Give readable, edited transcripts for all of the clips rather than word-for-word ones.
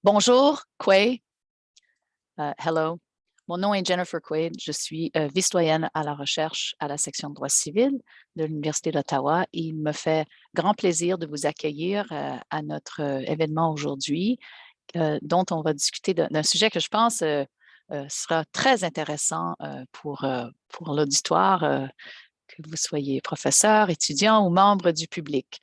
Bonjour, Quay. Hello. Mon nom est Jennifer Quaid. Je suis vice-doyenne à la recherche à la section de droit civil de l'Université d'Ottawa. Il me fait grand plaisir de vous accueillir à notre événement aujourd'hui, dont on va discuter d'un sujet que je pense sera très intéressant pour l'auditoire, que vous soyez professeur, étudiant ou membre du public.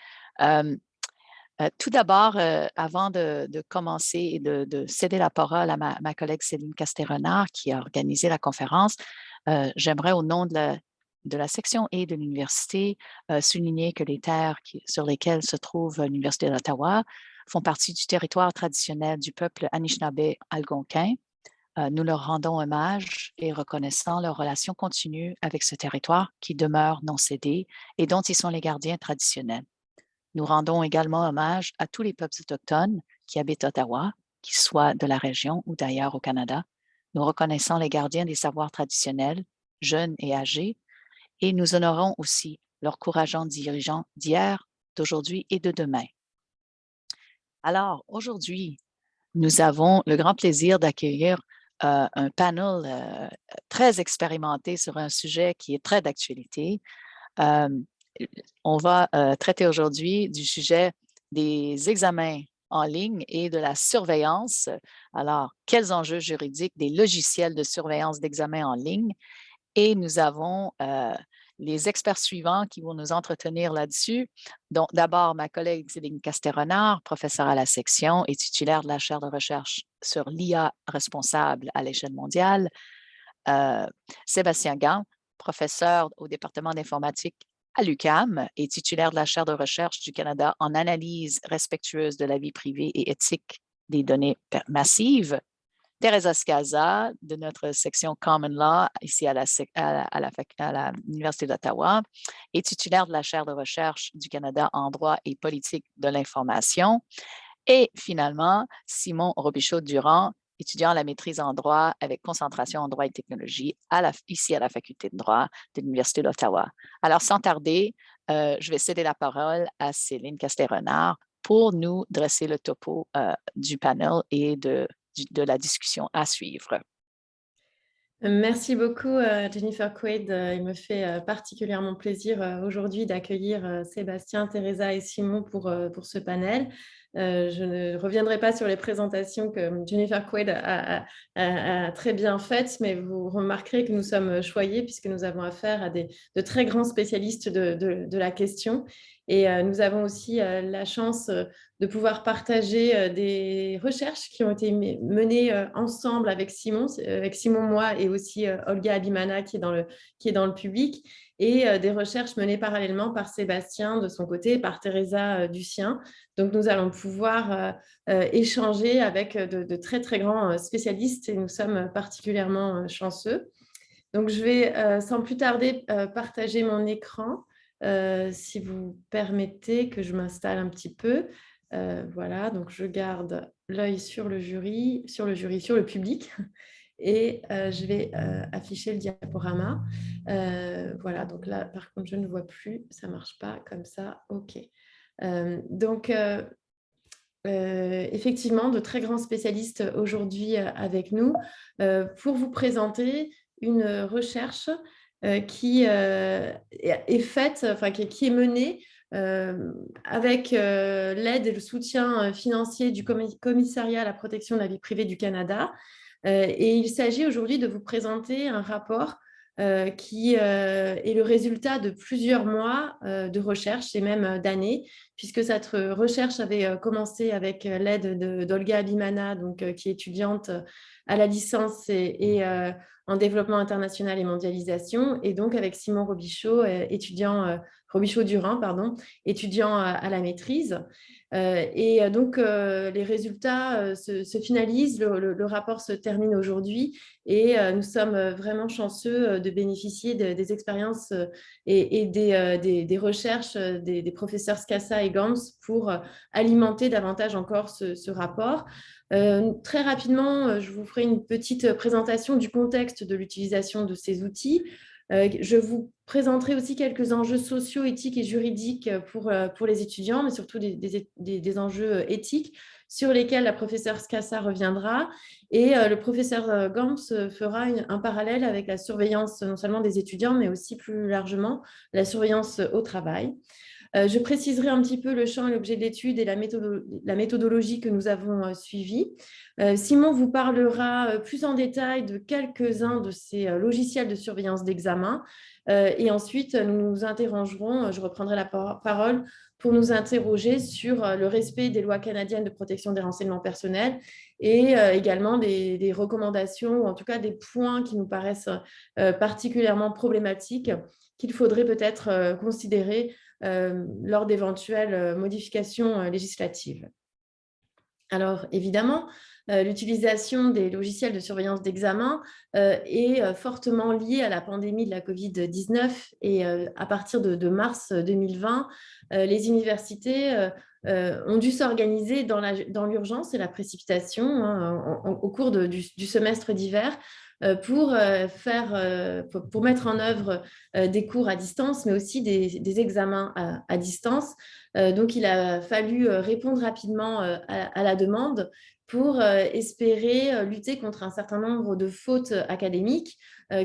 Tout d'abord, avant de commencer et de céder la parole à ma collègue Céline Castet-Renard qui a organisé la conférence, j'aimerais au nom de la section et de l'université souligner que les terres sur lesquelles se trouve l'Université d'Ottawa font partie du territoire traditionnel du peuple Anishinaabe-Algonquin. Nous leur rendons hommage et reconnaissant leur relation continue avec ce territoire qui demeure non cédé et dont ils sont les gardiens traditionnels. Nous rendons également hommage à tous les peuples autochtones qui habitent Ottawa, qu'ils soient de la région ou d'ailleurs au Canada. Nous reconnaissons les gardiens des savoirs traditionnels, jeunes et âgés, et nous honorons aussi leurs courageux dirigeants d'hier, d'aujourd'hui et de demain. Alors, aujourd'hui, nous avons le grand plaisir d'accueillir un panel très expérimenté sur un sujet qui est très d'actualité. On va traiter aujourd'hui du sujet des examens en ligne et de la surveillance. Alors, quels enjeux juridiques des logiciels de surveillance d'examen en ligne? Et nous avons les experts suivants qui vont nous entretenir là-dessus. Donc, d'abord, ma collègue Céline Castet-Renard, professeure à la section et titulaire de la chaire de recherche sur l'IA responsable à l'échelle mondiale. Sébastien Gant, professeur au département d'informatique à l'UQAM et titulaire de la chaire de recherche du Canada en analyse respectueuse de la vie privée et éthique des données massives. Teresa Scaza, de notre section Common Law, ici à l'Université d'Ottawa, est titulaire de la chaire de recherche du Canada en droit et politique de l'information. Et finalement, Simon Robichaud-Durand, étudiant à la maîtrise en droit avec concentration en droit et technologie ici à la faculté de droit de l'Université d'Ottawa. Alors, sans tarder, je vais céder la parole à Céline Castet-Renard pour nous dresser le topo du panel et de la discussion à suivre. Merci beaucoup, Jennifer Quaid. Il me fait particulièrement plaisir aujourd'hui d'accueillir Sébastien, Teresa et Simon pour ce panel. Je ne reviendrai pas sur les présentations que Jennifer Quaid a très bien faites, mais vous remarquerez que nous sommes choyés puisque nous avons affaire à de très grands spécialistes de la question. Et nous avons aussi la chance de pouvoir partager des recherches qui ont été menées ensemble avec Simon, moi, et aussi Olga Abimana qui est dans le public, et des recherches menées parallèlement par Sébastien de son côté et par Teresa du sien. Donc, nous allons pouvoir échanger avec de très, très grands spécialistes et nous sommes particulièrement chanceux. Donc, je vais sans plus tarder partager mon écran, si vous permettez que je m'installe un petit peu. Voilà, donc je garde l'œil sur le public et je vais afficher le diaporama. Voilà, donc là, par contre, je ne vois plus, ça ne marche pas comme ça. OK. Donc, effectivement, de très grands spécialistes aujourd'hui avec nous pour vous présenter une recherche qui est faite, enfin qui est menée avec l'aide et le soutien financier du Commissariat à la protection de la vie privée du Canada. Et il s'agit aujourd'hui de vous présenter un rapport qui est le résultat de plusieurs mois de recherche et même d'années, puisque cette recherche avait commencé avec l'aide d'Olga Abimana, donc, qui est étudiante à la licence et en développement international et mondialisation, et donc avec Simon Robichaud-Durand, étudiant à la maîtrise. Et donc, les résultats se finalisent, le rapport se termine aujourd'hui, et nous sommes vraiment chanceux de bénéficier des expériences et des recherches des professeurs Scassa et Gams pour alimenter davantage encore ce rapport. Très rapidement, je vous ferai une petite présentation du contexte de l'utilisation de ces outils. Je vous présenterai aussi quelques enjeux sociaux, éthiques et juridiques pour les étudiants, mais surtout des enjeux éthiques sur lesquels la professeure Scassa reviendra. Et le professeur Gams fera un parallèle avec la surveillance non seulement des étudiants, mais aussi plus largement la surveillance au travail. Je préciserai un petit peu le champ et l'objet de l'étude et la méthodologie que nous avons suivie. Simon vous parlera plus en détail de quelques-uns de ces logiciels de surveillance d'examen. Et ensuite, nous nous interrogerons, je reprendrai la parole pour nous interroger sur le respect des lois canadiennes de protection des renseignements personnels et également des recommandations, ou en tout cas des points qui nous paraissent particulièrement problématiques qu'il faudrait peut-être considérer lors d'éventuelles modifications législatives. Alors, évidemment, l'utilisation des logiciels de surveillance d'examen est fortement liée à la pandémie de la COVID-19 et à partir de mars 2020, les universités ont dû s'organiser dans l'urgence et la précipitation au cours du semestre d'hiver pour mettre en œuvre des cours à distance, mais aussi des examens à distance. Donc, il a fallu répondre rapidement à la demande pour espérer lutter contre un certain nombre de fautes académiques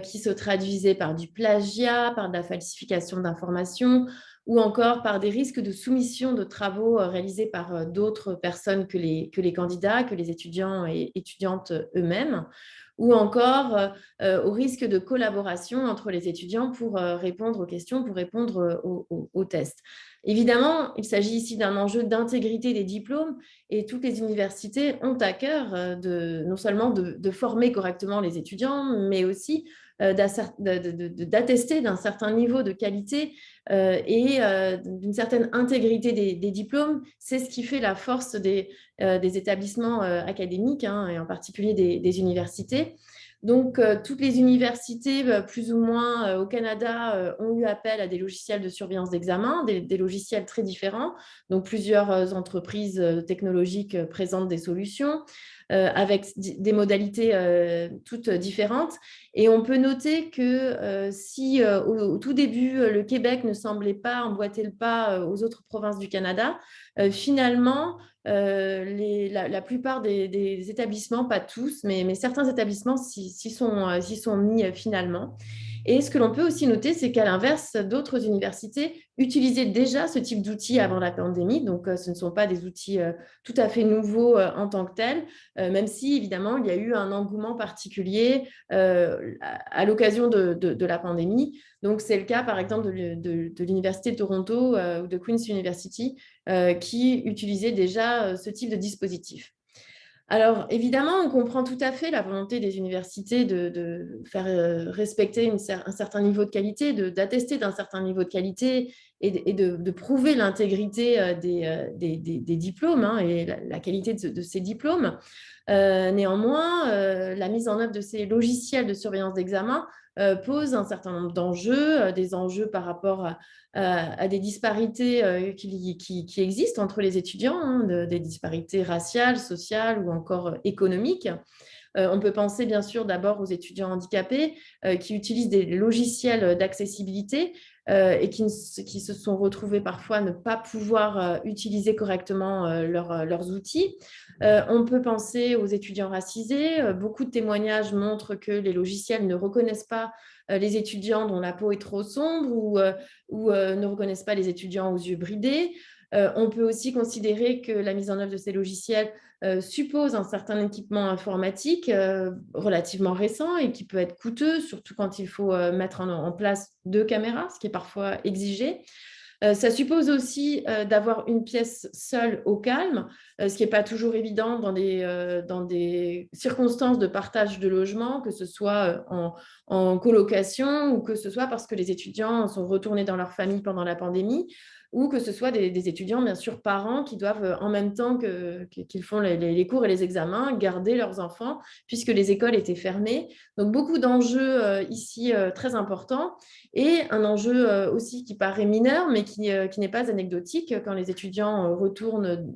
qui se traduisaient par du plagiat, par de la falsification d'informations ou encore par des risques de soumission de travaux réalisés par d'autres personnes que les candidats, que les étudiants et étudiantes eux-mêmes, ou encore au risque de collaboration entre les étudiants pour répondre aux questions, pour répondre aux tests. Évidemment, il s'agit ici d'un enjeu d'intégrité des diplômes et toutes les universités ont à cœur non seulement de former correctement les étudiants, mais aussi d'attester d'un certain niveau de qualité et d'une certaine intégrité des diplômes. C'est ce qui fait la force des établissements académiques et en particulier des universités. Donc, toutes les universités, plus ou moins au Canada, ont eu appel à des logiciels de surveillance d'examen, des logiciels très différents. Donc, plusieurs entreprises technologiques présentent des solutions avec des modalités toutes différentes. Et on peut noter que si au tout début, le Québec ne semblait pas emboîter le pas aux autres provinces du Canada, finalement, la plupart des établissements, pas tous, mais certains établissements s'y sont mis finalement. Et ce que l'on peut aussi noter, c'est qu'à l'inverse, d'autres universités utilisaient déjà ce type d'outils avant la pandémie. Donc, ce ne sont pas des outils tout à fait nouveaux en tant que tels, même si, évidemment, il y a eu un engouement particulier à l'occasion de la pandémie. Donc, c'est le cas, par exemple, de l'Université de Toronto ou de Queen's University, qui utilisaient déjà ce type de dispositif. Alors, évidemment, on comprend tout à fait la volonté des universités de faire respecter un certain niveau de qualité, d'attester d'un certain niveau de qualité et de prouver l'intégrité des diplômes et la qualité de ces diplômes. Néanmoins, la mise en œuvre de ces logiciels de surveillance d'examen pose un certain nombre d'enjeux, des enjeux par rapport à des disparités qui existent entre les étudiants, des disparités raciales, sociales ou encore économiques. On peut penser bien sûr d'abord aux étudiants handicapés qui utilisent des logiciels d'accessibilité et qui se sont retrouvés parfois à ne pas pouvoir utiliser correctement leurs outils. On peut penser aux étudiants racisés. Beaucoup de témoignages montrent que les logiciels ne reconnaissent pas les étudiants dont la peau est trop sombre ou ne reconnaissent pas les étudiants aux yeux bridés. On peut aussi considérer que la mise en œuvre de ces logiciels suppose un certain équipement informatique relativement récent et qui peut être coûteux, surtout quand il faut mettre en place 2 caméras, ce qui est parfois exigé. Ça suppose aussi d'avoir une pièce seule au calme, ce qui n'est pas toujours évident dans des circonstances de partage de logement, que ce soit en colocation ou que ce soit parce que les étudiants sont retournés dans leur famille pendant la pandémie ou que ce soit des étudiants, bien sûr, parents qui doivent, en même temps qu'ils font les cours et les examens, garder leurs enfants puisque les écoles étaient fermées. Donc, beaucoup d'enjeux ici très importants et un enjeu aussi qui paraît mineur, mais qui n'est pas anecdotique quand les étudiants retournent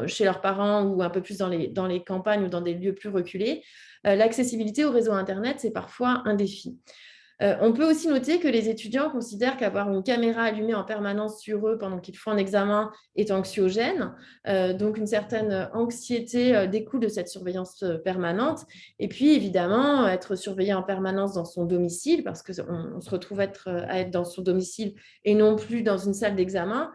chez leurs parents ou un peu plus dans les campagnes ou dans des lieux plus reculés. L'accessibilité au réseau Internet, c'est parfois un défi. On peut aussi noter que les étudiants considèrent qu'avoir une caméra allumée en permanence sur eux pendant qu'ils font un examen est anxiogène. Donc, une certaine anxiété découle de cette surveillance permanente. Et puis, évidemment, être surveillé en permanence dans son domicile, parce qu'on se retrouve à être dans son domicile et non plus dans une salle d'examen,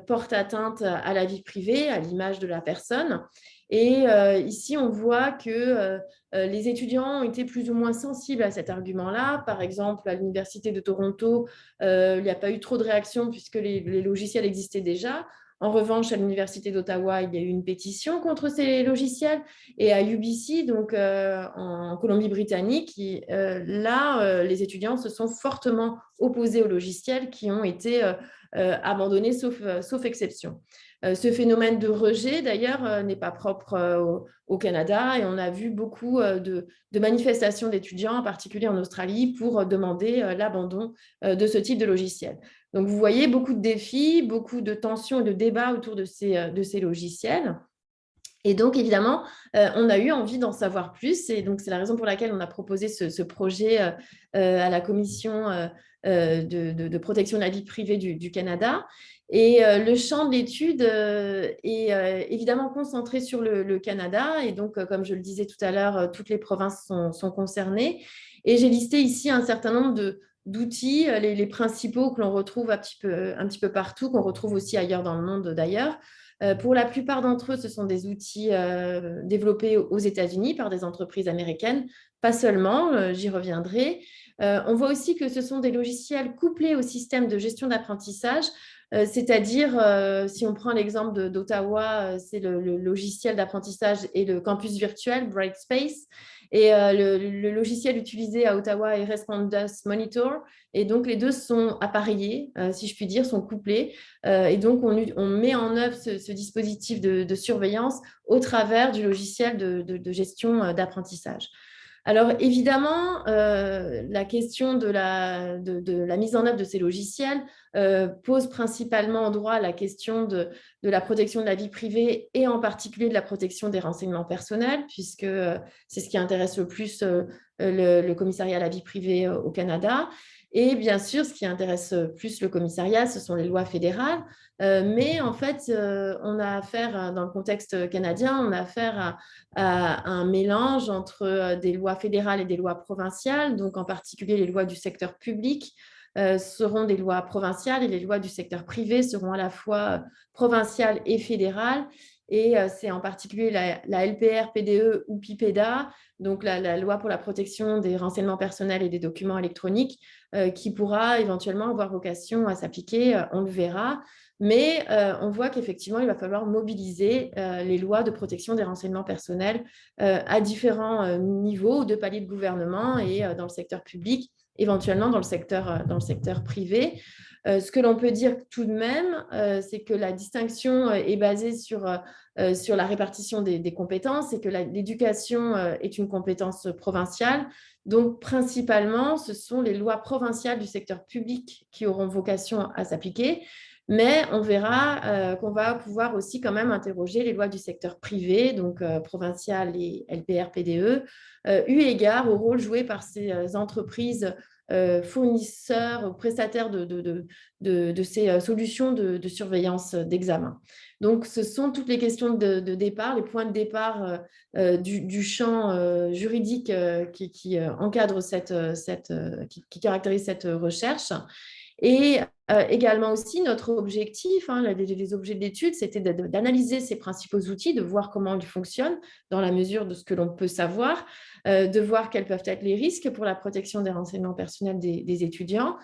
porte atteinte à la vie privée, à l'image de la personne. Et ici, on voit que les étudiants ont été plus ou moins sensibles à cet argument-là. Par exemple, à l'Université de Toronto, il n'y a pas eu trop de réactions puisque les logiciels existaient déjà. En revanche, à l'Université d'Ottawa, il y a eu une pétition contre ces logiciels. Et à UBC, donc en Colombie-Britannique, les étudiants se sont fortement opposés aux logiciels qui ont été abandonnés, sauf exception. Ce phénomène de rejet, d'ailleurs, n'est pas propre au Canada et on a vu beaucoup de manifestations d'étudiants, en particulier en Australie, pour demander l'abandon de ce type de logiciel. Donc, vous voyez beaucoup de défis, beaucoup de tensions et de débats autour de ces logiciels. Et donc, évidemment, on a eu envie d'en savoir plus. Et donc, c'est la raison pour laquelle on a proposé ce projet à la Commission de protection de la vie privée du Canada. Et le champ de l'étude est évidemment concentré sur le Canada. Et donc, comme je le disais tout à l'heure, toutes les provinces sont concernées. Et j'ai listé ici un certain nombre d'outils, les principaux que l'on retrouve un petit peu partout, qu'on retrouve aussi ailleurs dans le monde d'ailleurs. Pour la plupart d'entre eux, ce sont des outils développés aux États-Unis par des entreprises américaines, pas seulement, j'y reviendrai. On voit aussi que ce sont des logiciels couplés au système de gestion d'apprentissage, c'est-à-dire, si on prend l'exemple d'Ottawa, c'est le logiciel d'apprentissage et le campus virtuel, Brightspace. Et le logiciel utilisé à Ottawa est Respondus Monitor. Et donc, les deux sont appareillés, si je puis dire, sont couplés. Et donc, on met en œuvre ce dispositif de surveillance au travers du logiciel de gestion d'apprentissage. Alors, évidemment, la question de la mise en œuvre de ces logiciels pose principalement en droit la question de la protection de la vie privée et en particulier de la protection des renseignements personnels, puisque c'est ce qui intéresse le plus le commissariat à la vie privée au Canada. Et bien sûr, ce qui intéresse plus le commissariat, ce sont les lois fédérales. Mais en fait, on a affaire, dans le contexte canadien, on a affaire à un mélange entre des lois fédérales et des lois provinciales, donc en particulier les lois du secteur public seront des lois provinciales et les lois du secteur privé seront à la fois provinciales et fédérales. Et c'est en particulier la LPR-PDE ou PIPEDA, donc la loi pour la protection des renseignements personnels et des documents électroniques, qui pourra éventuellement avoir vocation à s'appliquer, on le verra. Mais on voit qu'effectivement, il va falloir mobiliser les lois de protection des renseignements personnels à différents niveaux de paliers de gouvernement et dans le secteur public, éventuellement dans le secteur privé. Ce que l'on peut dire tout de même, c'est que la distinction est basée sur la répartition des compétences et que l'éducation est une compétence provinciale. Donc, principalement, ce sont les lois provinciales du secteur public qui auront vocation à s'appliquer. Mais on verra qu'on va pouvoir aussi quand même interroger les lois du secteur privé, donc provincial et LPR-PDE, eu égard au rôle joué par ces entreprises fournisseurs ou prestataires de ces solutions de surveillance d'examen. Donc, ce sont toutes les questions de départ, les points de départ du champ juridique qui encadre qui caractérise cette recherche. Et également aussi, notre objectif, les objets d'étude, c'était d'analyser ces principaux outils, de voir comment ils fonctionnent dans la mesure de ce que l'on peut savoir, de voir quels peuvent être les risques pour la protection des renseignements personnels des étudiants,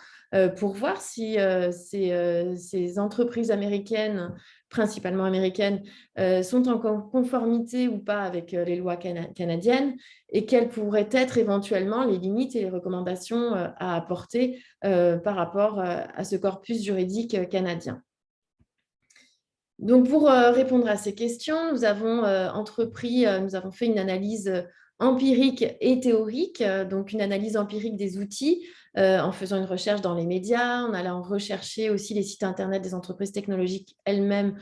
pour voir si ces entreprises américaines, principalement américaines, sont en conformité ou pas avec les lois canadiennes et quelles pourraient être éventuellement les limites et les recommandations à apporter par rapport à ce corpus juridique canadien. Donc, pour répondre à ces questions, nous avons fait une analyse empirique et théorique, donc une analyse empirique des outils en faisant une recherche dans les médias, en allant rechercher aussi les sites internet des entreprises technologiques elles-mêmes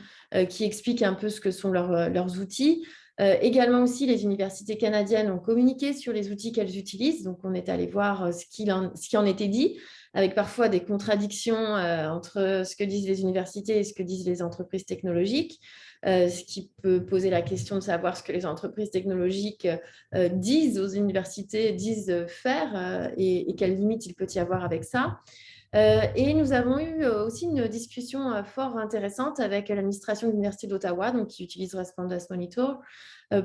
qui expliquent un peu ce que sont leurs outils. Également aussi, les universités canadiennes ont communiqué sur les outils qu'elles utilisent. Donc, on est allé voir ce qui en était dit, avec parfois des contradictions entre ce que disent les universités et ce que disent les entreprises technologiques, ce qui peut poser la question de savoir ce que les entreprises technologiques disent aux universités, disent faire et quelles limites il peut y avoir avec ça. Et nous avons eu aussi une discussion fort intéressante avec l'administration de l'Université d'Ottawa, donc qui utilise Respondus Monitor,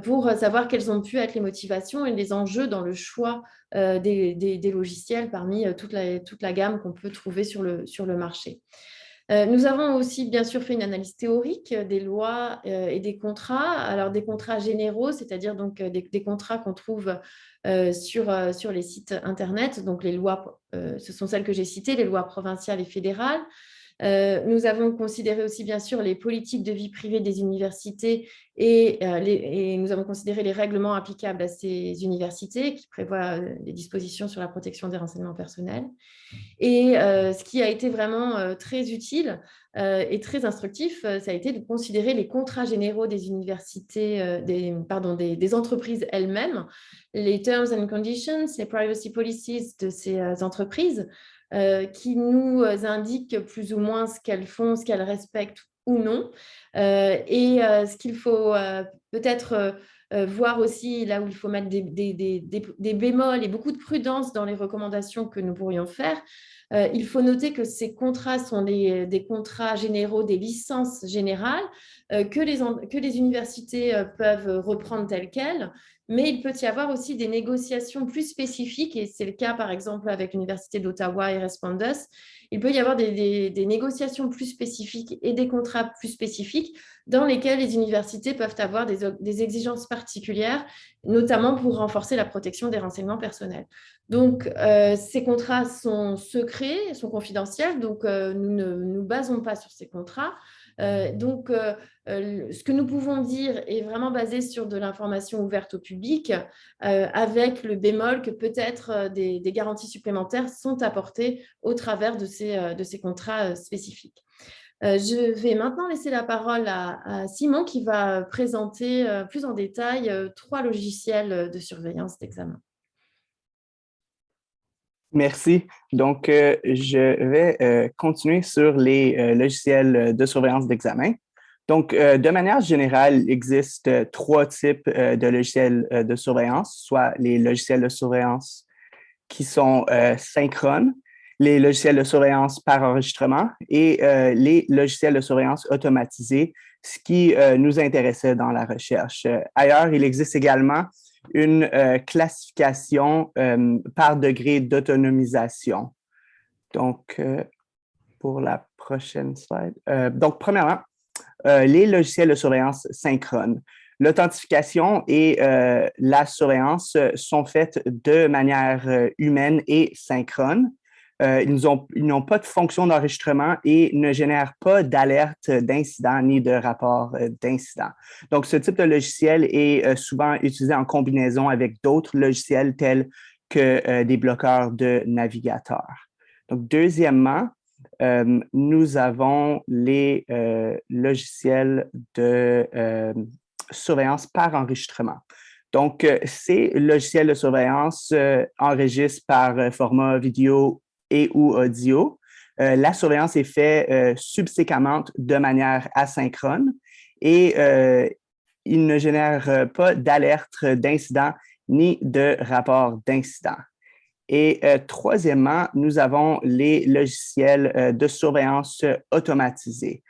pour savoir quelles ont pu être les motivations et les enjeux dans le choix des logiciels parmi toute la gamme qu'on peut trouver sur le marché. Nous avons aussi bien sûr fait une analyse théorique des lois et des contrats. Alors des contrats généraux, c'est-à-dire donc des contrats qu'on trouve sur les sites internet. Donc les lois, ce sont celles que j'ai citées, les lois provinciales et fédérales. Nous avons considéré aussi, bien sûr, les politiques de vie privée des universités et nous avons considéré les règlements applicables à ces universités qui prévoient des dispositions sur la protection des renseignements personnels. Et ce qui a été vraiment très utile et très instructif, ça a été de considérer les contrats généraux des universités, des entreprises elles-mêmes, les terms and conditions, les privacy policies de ces entreprises, qui nous indiquent plus ou moins ce qu'elles font, ce qu'elles respectent ou non. Et ce qu'il faut peut-être voir aussi là où il faut mettre des bémols et beaucoup de prudence dans les recommandations que nous pourrions faire. Il faut noter que ces contrats sont des contrats généraux, des licences générales que les universités peuvent reprendre telles quelles, mais il peut y avoir aussi des négociations plus spécifiques, et c'est le cas par exemple avec l'Université d'Ottawa et Respondus. Il peut y avoir des négociations plus spécifiques et des contrats plus spécifiques dans lesquels les universités peuvent avoir des exigences particulières, notamment pour renforcer la protection des renseignements personnels. Donc, ces contrats sont secrets, sont confidentiels, donc nous ne nous basons pas sur ces contrats. Ce que nous pouvons dire est vraiment basé sur de l'information ouverte au public, avec le bémol que peut-être des garanties supplémentaires sont apportées au travers de ces contrats spécifiques. Je vais maintenant laisser la parole à Simon qui va présenter plus en détail 3 logiciels de surveillance d'examen. Merci. Donc, je vais continuer sur les logiciels de surveillance d'examen. Donc, de manière générale, il existe 3 types de logiciels de surveillance, soit les logiciels de surveillance qui sont synchrones, les logiciels de surveillance par enregistrement et les logiciels de surveillance automatisés, ce qui nous intéressait dans la recherche. Ailleurs, il existe également une classification par degré d'autonomisation. Donc, pour la prochaine slide. Donc, premièrement, les logiciels de surveillance synchrones. L'authentification et la surveillance sont faites de manière humaine et synchrone. Ils n'ont pas de fonction d'enregistrement et ne génèrent pas d'alerte d'incident ni de rapport d'incident. Donc, ce type de logiciel est souvent utilisé en combinaison avec d'autres logiciels tels que des bloqueurs de navigateurs. Donc, deuxièmement, nous avons les logiciels de surveillance par enregistrement. Donc, ces logiciels de surveillance enregistrent par format vidéo et ou audio. La surveillance est faite subséquemment de manière asynchrone et il ne génère pas d'alerte d'incident ni de rapport d'incident. Et troisièmement, nous avons les logiciels de surveillance automatisés.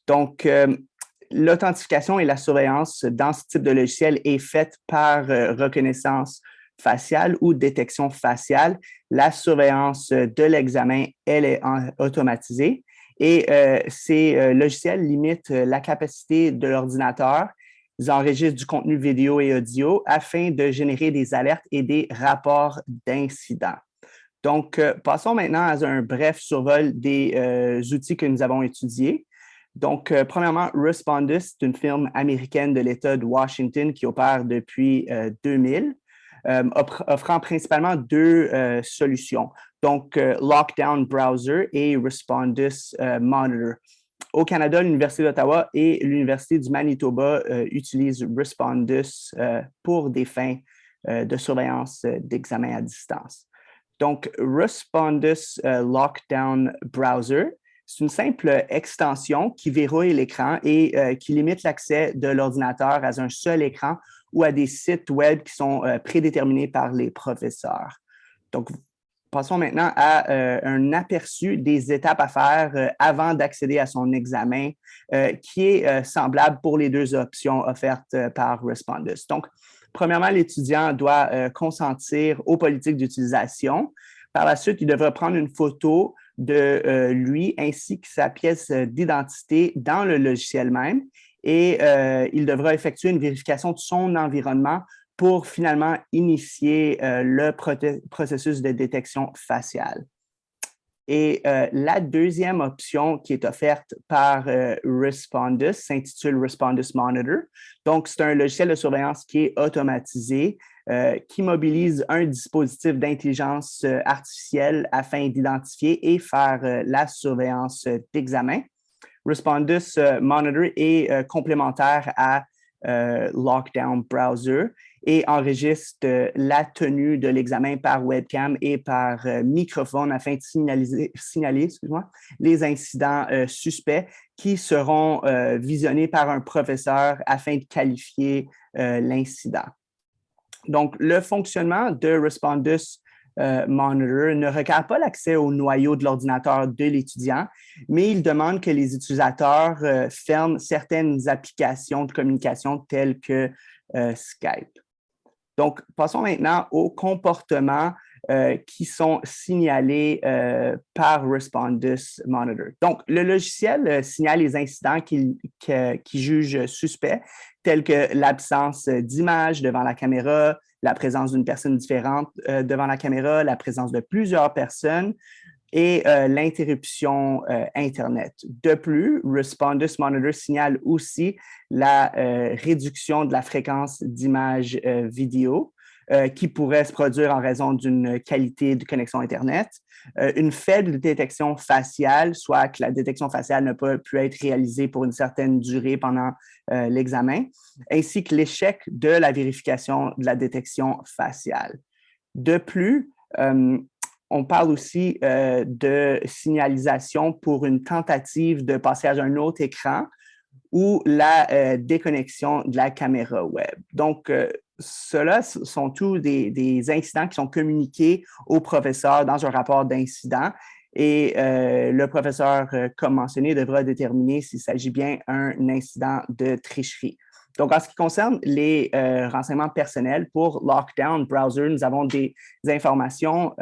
Donc, l'authentification et la surveillance dans ce type de logiciel est faite par reconnaissance faciale ou détection faciale. La surveillance de l'examen, elle est automatisée et ces logiciels limitent la capacité de l'ordinateur. Ils enregistrent du contenu vidéo et audio afin de générer des alertes et des rapports d'incidents. Donc, passons maintenant à un bref survol des outils que nous avons étudiés. Donc, premièrement, Respondus, c'est une firme américaine de l'État de Washington qui opère depuis 2000, offrant principalement 2 solutions. Donc, Lockdown Browser et Respondus Monitor. Au Canada, l'Université d'Ottawa et l'Université du Manitoba utilisent Respondus pour des fins de surveillance d'examen à distance. Donc, Respondus Lockdown Browser, c'est une simple extension qui verrouille l'écran et qui limite l'accès de l'ordinateur à un seul écran ou à des sites web qui sont prédéterminés par les professeurs. Donc, passons maintenant à un aperçu des étapes à faire avant d'accéder à son examen, qui est semblable pour les deux options offertes par Respondus. Donc, premièrement, l'étudiant doit consentir aux politiques d'utilisation. Par la suite, il devra prendre une photo de lui ainsi que sa pièce d'identité dans le logiciel même et il devra effectuer une vérification de son environnement pour finalement initier le processus de détection faciale. Et la deuxième option qui est offerte par Respondus s'intitule Respondus Monitor. Donc, c'est un logiciel de surveillance qui est automatisé, qui mobilise un dispositif d'intelligence artificielle afin d'identifier et faire la surveillance d'examen. Respondus Monitor est complémentaire à Lockdown Browser et enregistre la tenue de l'examen par webcam et par microphone afin de signaler les incidents suspects qui seront visionnés par un professeur afin de qualifier l'incident. Donc, le fonctionnement de Respondus Monitor ne requiert pas l'accès au noyau de l'ordinateur de l'étudiant, mais il demande que les utilisateurs ferment certaines applications de communication telles que Skype. Donc, passons maintenant aux comportements qui sont signalés par Respondus Monitor. Donc, le logiciel signale les incidents qu'il juge suspects, tels que l'absence d'image devant la caméra, la présence d'une personne différente devant la caméra, la présence de plusieurs personnes et l'interruption Internet. De plus, Respondus Monitor signale aussi la réduction de la fréquence d'images vidéo qui pourrait se produire en raison d'une qualité de connexion Internet, une faible détection faciale, soit que la détection faciale n'a pas pu être réalisée pour une certaine durée pendant l'examen, ainsi que l'échec de la vérification de la détection faciale. De plus, on parle aussi de signalisation pour une tentative de passage à un autre écran ou la déconnexion de la caméra web. Donc, ceux-là sont tous des incidents qui sont communiqués au professeur dans un rapport d'incident et le professeur, comme mentionné, devra déterminer s'il s'agit bien d'un incident de tricherie. Donc, en ce qui concerne les renseignements personnels, pour Lockdown Browser, nous avons des informations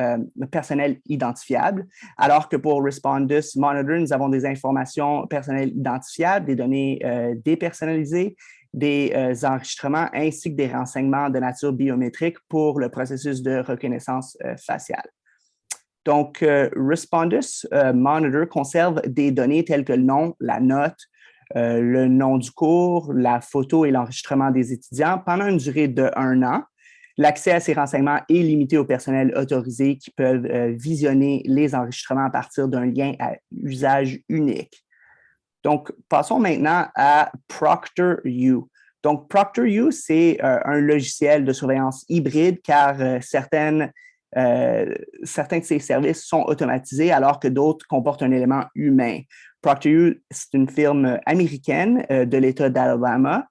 personnelles identifiables, alors que pour Respondus Monitor, nous avons des informations personnelles identifiables, des données dépersonnalisées, des enregistrements ainsi que des renseignements de nature biométrique pour le processus de reconnaissance faciale. Donc, Respondus Monitor conserve des données telles que le nom, la note, le nom du cours, la photo et l'enregistrement des étudiants pendant une durée de 1 an. L'accès à ces renseignements est limité au personnel autorisé qui peuvent visionner les enregistrements à partir d'un lien à usage unique. Donc, passons maintenant à ProctorU. Donc, ProctorU, c'est un logiciel de surveillance hybride car certains de ces services sont automatisés alors que d'autres comportent un élément humain. ProctorU, c'est une firme américaine de l'État d'Alabama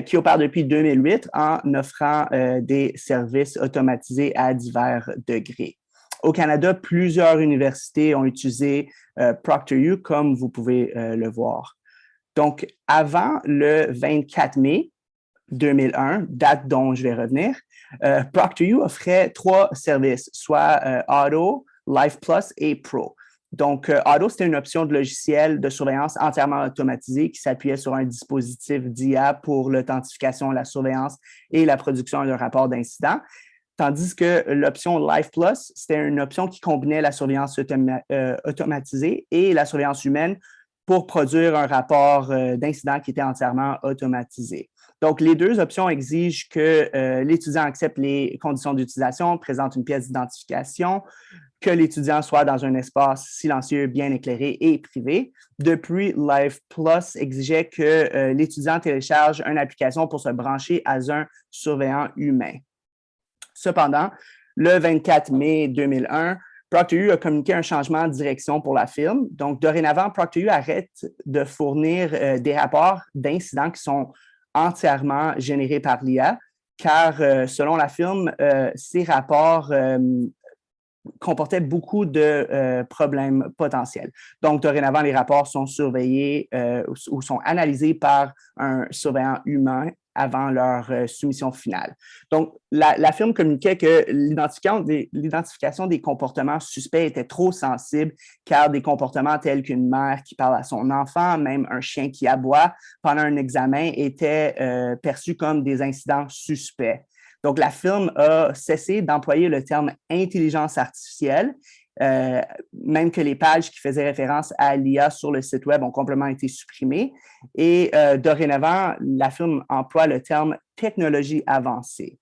qui opère depuis 2008 en offrant des services automatisés à divers degrés. Au Canada, plusieurs universités ont utilisé ProctorU, comme vous pouvez le voir. Donc, avant le 24 mai 2001, date dont je vais revenir, ProctorU offrait 3 services, soit Auto, Life Plus et Pro. Donc, Auto, c'était une option de logiciel de surveillance entièrement automatisée qui s'appuyait sur un dispositif d'IA pour l'authentification, la surveillance et la production d'un rapport d'incident. Tandis que l'option Life Plus, c'était une option qui combinait la surveillance automatisée et la surveillance humaine pour produire un rapport d'incident qui était entièrement automatisé. Donc, les deux options exigent que l'étudiant accepte les conditions d'utilisation, présente une pièce d'identification, que l'étudiant soit dans un espace silencieux, bien éclairé et privé. Depuis, Live Plus exigeait que l'étudiant télécharge une application pour se brancher à un surveillant humain. Cependant, le 24 mai 2001, ProctorU a communiqué un changement de direction pour la firme. Donc, dorénavant, ProctorU arrête de fournir des rapports d'incidents qui sont entièrement générés par l'IA, car selon la firme, ces rapports comportaient beaucoup de problèmes potentiels. Donc, dorénavant, les rapports sont surveillés ou sont analysés par un surveillant humain avant leur soumission finale. Donc, la firme communiquait que l'identification des comportements suspects était trop sensible, car des comportements tels qu'une mère qui parle à son enfant, même un chien qui aboie pendant un examen, étaient perçus comme des incidents suspects. Donc, la firme a cessé d'employer le terme intelligence artificielle, même que les pages qui faisaient référence à l'IA sur le site Web ont complètement été supprimées. Et dorénavant, la firme emploie le terme technologie avancée.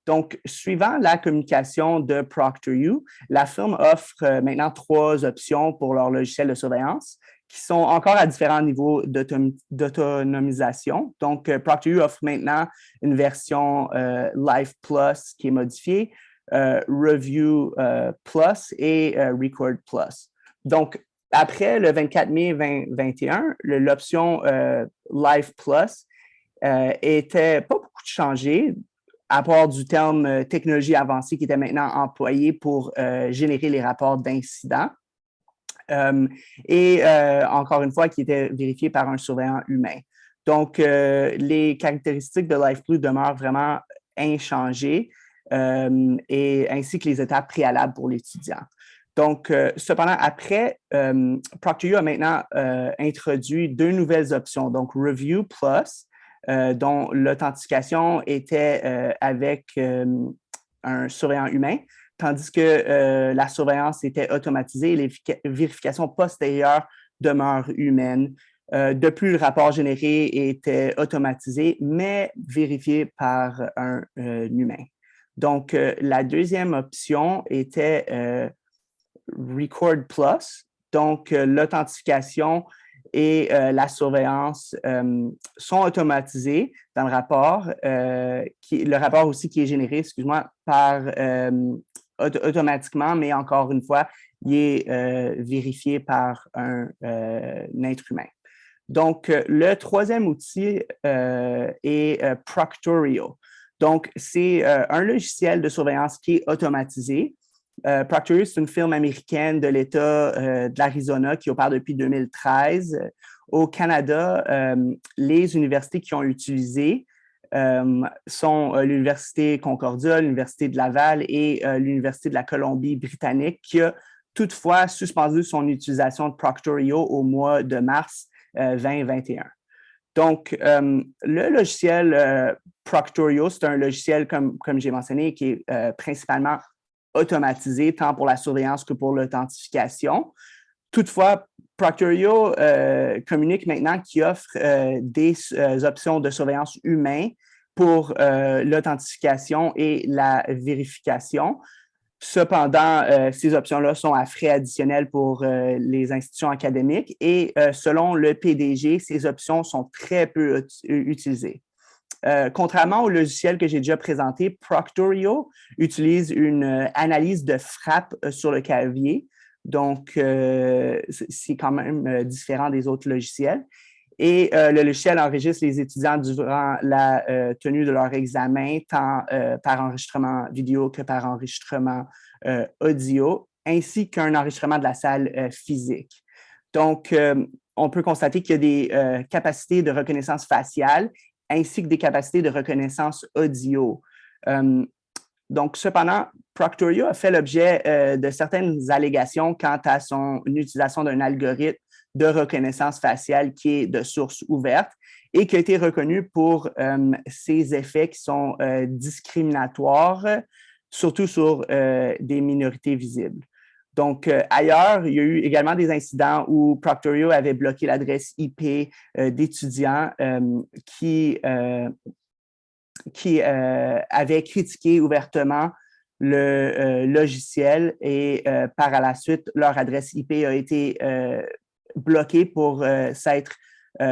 Donc, suivant la communication de ProctorU, la firme offre maintenant 3 options pour leur logiciel de surveillance qui sont encore à différents niveaux d'autonomisation. Donc, ProctorU offre maintenant une version Live Plus qui est modifiée, Review Plus et Record Plus. Donc, après le 24 mai 2021, l'option Live Plus était pas beaucoup changée, à part du terme technologie avancée qui était maintenant employé pour générer les rapports d'incidents. Encore une fois, qui était vérifié par un surveillant humain. Donc, les caractéristiques de LivePlus demeurent vraiment inchangées, et ainsi que les étapes préalables pour l'étudiant. Donc, cependant, après, ProctorU a maintenant introduit 2 nouvelles options, donc Review Plus, dont l'authentification était avec un surveillant humain, tandis que la surveillance était automatisée et les vérifications postérieures demeurent humaines. De plus, le rapport généré était automatisé, mais vérifié par un humain. Donc, la deuxième option était Record Plus. Donc, l'authentification et la surveillance sont automatisées dans le rapport. Le rapport aussi qui est généré, par automatiquement, mais encore une fois, il est vérifié par un être humain. Donc, le troisième outil est Proctorio. Donc, c'est un logiciel de surveillance qui est automatisé. Proctorio, c'est une firme américaine de l'État de l'Arizona qui opère depuis 2013. Au Canada, les universités qui ont utilisé sont l'Université Concordia, l'Université de Laval et l'Université de la Colombie-Britannique, qui a toutefois suspendu son utilisation de Proctorio au mois de mars 2021. Donc, le logiciel Proctorio, c'est un logiciel, comme j'ai mentionné, qui est principalement automatisé, tant pour la surveillance que pour l'authentification. Toutefois, Proctorio communique maintenant qu'il offre des options de surveillance humaine pour l'authentification et la vérification. Cependant, ces options-là sont à frais additionnels pour les institutions académiques et selon le PDG, ces options sont très peu utilisées. Contrairement au logiciel que j'ai déjà présenté, Proctorio utilise une analyse de frappe sur le clavier. Donc, c'est quand même différent des autres logiciels. Et le logiciel enregistre les étudiants durant la tenue de leur examen, tant par enregistrement vidéo que par enregistrement audio, ainsi qu'un enregistrement de la salle physique. Donc, on peut constater qu'il y a des capacités de reconnaissance faciale ainsi que des capacités de reconnaissance audio. Donc, cependant, Proctorio a fait l'objet de certaines allégations quant à son utilisation d'un algorithme de reconnaissance faciale qui est de source ouverte et qui a été reconnu pour ses effets qui sont discriminatoires, surtout sur des minorités visibles. Donc, ailleurs, il y a eu également des incidents où Proctorio avait bloqué l'adresse IP d'étudiants qui avaient critiqué ouvertement le logiciel et par la suite, leur adresse IP a été bloquée pour s'être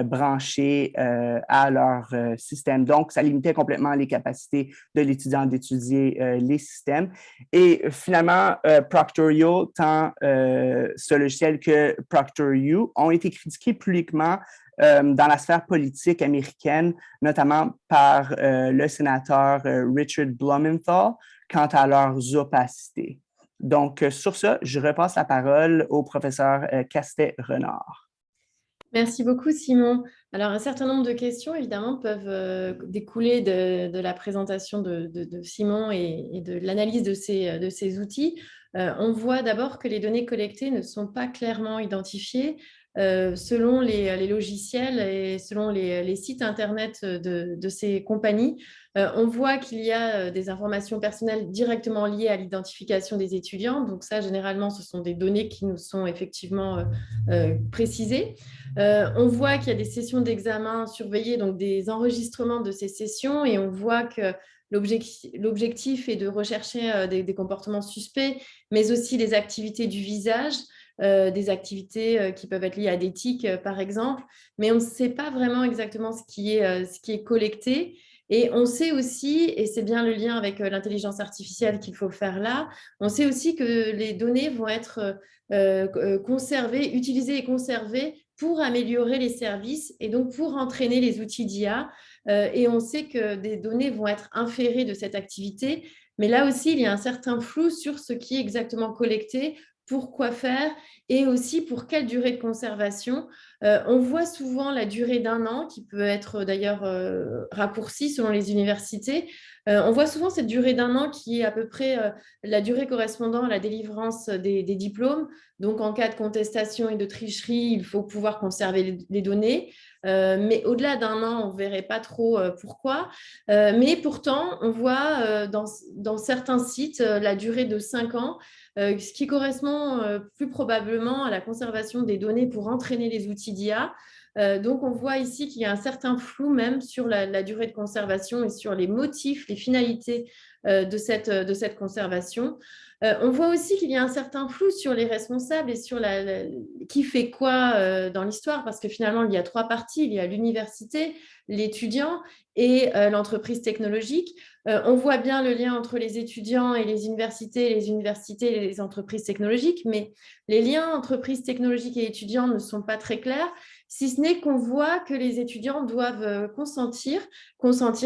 branchée à leur système. Donc, ça limitait complètement les capacités de l'étudiant d'étudier les systèmes. Et finalement, Proctorio, tant ce logiciel que ProctorU ont été critiqués publiquement dans la sphère politique américaine, notamment par le sénateur Richard Blumenthal, quant à leurs opacités. Donc, sur ça, je repasse la parole au professeur Castet-Renard. Merci beaucoup, Simon. Alors, un certain nombre de questions, évidemment, peuvent découler de la présentation de Simon et de l'analyse de ces outils. On voit d'abord que les données collectées ne sont pas clairement identifiées selon les logiciels et selon les sites Internet de ces compagnies. On voit qu'il y a des informations personnelles directement liées à l'identification des étudiants. Donc ça, généralement, ce sont des données qui nous sont effectivement précisées. On voit qu'il y a des sessions d'examen surveillées, donc des enregistrements de ces sessions, et on voit que l'objectif est de rechercher des comportements suspects, mais aussi des activités du visage, des activités qui peuvent être liées à des tics, par exemple, mais on ne sait pas vraiment exactement ce qui est collecté. Et on sait aussi, et c'est bien le lien avec l'intelligence artificielle qu'il faut faire là, on sait aussi que les données vont être conservées, utilisées et conservées pour améliorer les services et donc pour entraîner les outils d'IA. Et on sait que des données vont être inférées de cette activité, mais là aussi, il y a un certain flou sur ce qui est exactement collecté, pour quoi faire et aussi pour quelle durée de conservation. On voit souvent la durée d'1 an, qui peut être d'ailleurs raccourcie selon les universités. On voit souvent cette durée d'1 an qui est à peu près la durée correspondant à la délivrance des diplômes. Donc, en cas de contestation et de tricherie, il faut pouvoir conserver les données. Mais au-delà d'1 an, on ne verrait pas trop pourquoi. Mais pourtant, on voit dans certains sites la durée de 5 ans, ce qui correspond plus probablement à la conservation des données pour entraîner les outils d'IA. Donc, on voit ici qu'il y a un certain flou même sur la durée de conservation et sur les motifs, les finalités de cette conservation. On voit aussi qu'il y a un certain flou sur les responsables et sur qui fait quoi dans l'histoire, parce que finalement, il y a 3 parties. Il y a l'université, l'étudiant et l'entreprise technologique. On voit bien le lien entre les étudiants et les universités et les entreprises technologiques, mais les liens entreprises technologiques et étudiants ne sont pas très clairs, si ce n'est qu'on voit que les étudiants doivent consentir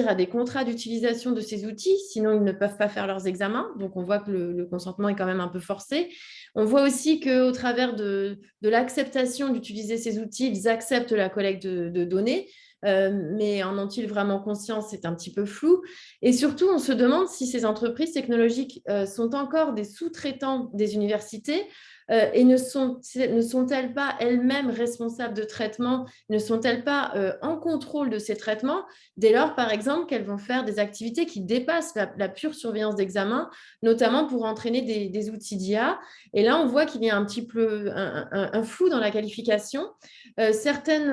à des contrats d'utilisation de ces outils, sinon ils ne peuvent pas faire leurs examens. Donc, on voit que le consentement est quand même un peu forcé. On voit aussi qu'au travers de l'acceptation d'utiliser ces outils, ils acceptent la collecte de données. Mais en ont-ils vraiment conscience? C'est un petit peu flou. Et surtout, on se demande si ces entreprises technologiques sont encore des sous-traitants des universités et ne sont-elles pas elles-mêmes responsables de traitement, ne sont-elles pas en contrôle de ces traitements, dès lors, par exemple, qu'elles vont faire des activités qui dépassent la pure surveillance d'examen, notamment pour entraîner des outils d'IA. Et là, on voit qu'il y a un petit peu un flou dans la qualification. Certaines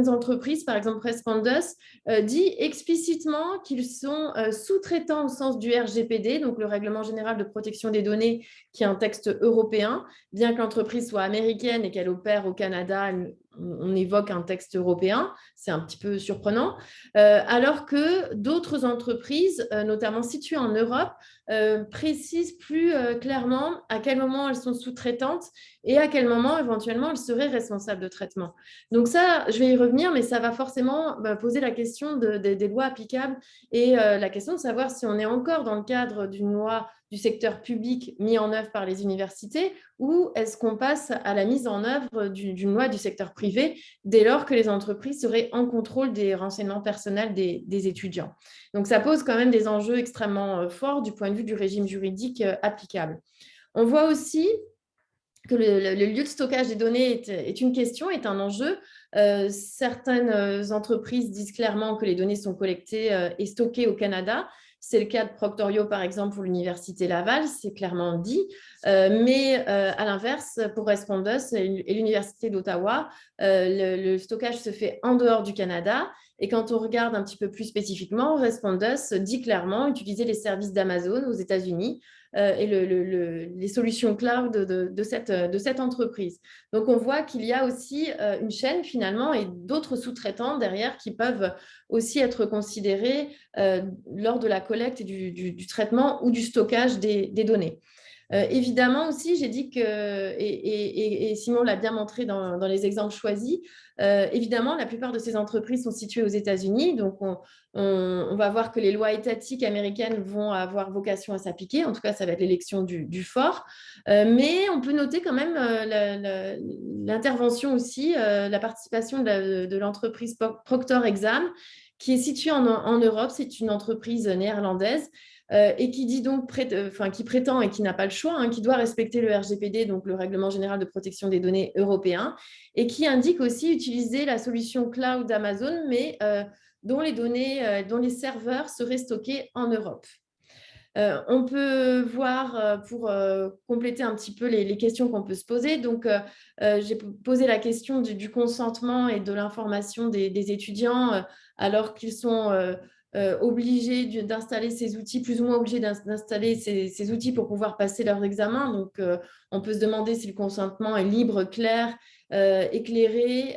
entreprises, par exemple Respondus, dit explicitement qu'ils sont sous-traitants au sens du RGPD, donc le Règlement général de protection des données, qui est un texte européen. Bien que l'entreprise soit américaine et qu'elle opère au Canada, on évoque un texte européen, c'est un petit peu surprenant, alors que d'autres entreprises, notamment situées en Europe, précisent plus clairement à quel moment elles sont sous-traitantes et à quel moment éventuellement elles seraient responsables de traitement. Donc ça, je vais y revenir, mais ça va forcément poser la question des lois applicables et la question de savoir si on est encore dans le cadre d'une loi du secteur public mis en œuvre par les universités ou est-ce qu'on passe à la mise en œuvre d'une loi du secteur privé dès lors que les entreprises seraient en contrôle des renseignements personnels des étudiants. Donc, ça pose quand même des enjeux extrêmement forts du point de vue du régime juridique applicable. On voit aussi que le lieu de stockage des données est une question, est un enjeu. Certaines entreprises disent clairement que les données sont collectées et stockées au Canada, C'est le cas de Proctorio, par exemple, pour l'Université Laval, c'est clairement dit. Mais à l'inverse, pour Respondus et l'Université d'Ottawa, le stockage se fait en dehors du Canada. Et quand on regarde un petit peu plus spécifiquement, Respondus dit clairement utiliser les services d'Amazon aux États-Unis et les solutions cloud de cette entreprise. Donc, on voit qu'il y a aussi une chaîne finalement et d'autres sous-traitants derrière qui peuvent aussi être considérés lors de la collecte et du traitement ou du stockage des données. Évidemment aussi, j'ai dit que, et Simon l'a bien montré dans les exemples choisis, évidemment, la plupart de ces entreprises sont situées aux États-Unis. Donc, on va voir que les lois étatiques américaines vont avoir vocation à s'appliquer. En tout cas, ça va être l'élection du fort. Mais on peut noter quand même l'intervention aussi, la participation de l'entreprise Procter Exam, qui est située en Europe. C'est une entreprise néerlandaise. Et qui dit donc qui prétend et qui n'a pas le choix, qui doit respecter le RGPD, donc le Règlement général de protection des données européen, et qui indique aussi utiliser la solution cloud d'Amazon, mais dont les données, dont les serveurs seraient stockés en Europe. On peut voir, pour compléter un petit peu les questions qu'on peut se poser, donc j'ai posé la question du consentement et de l'information des étudiants alors qu'ils sont obligés d'installer ces outils, plus ou moins obligés d'installer ces outils pour pouvoir passer leurs examens. Donc, on peut se demander si le consentement est libre, clair, éclairé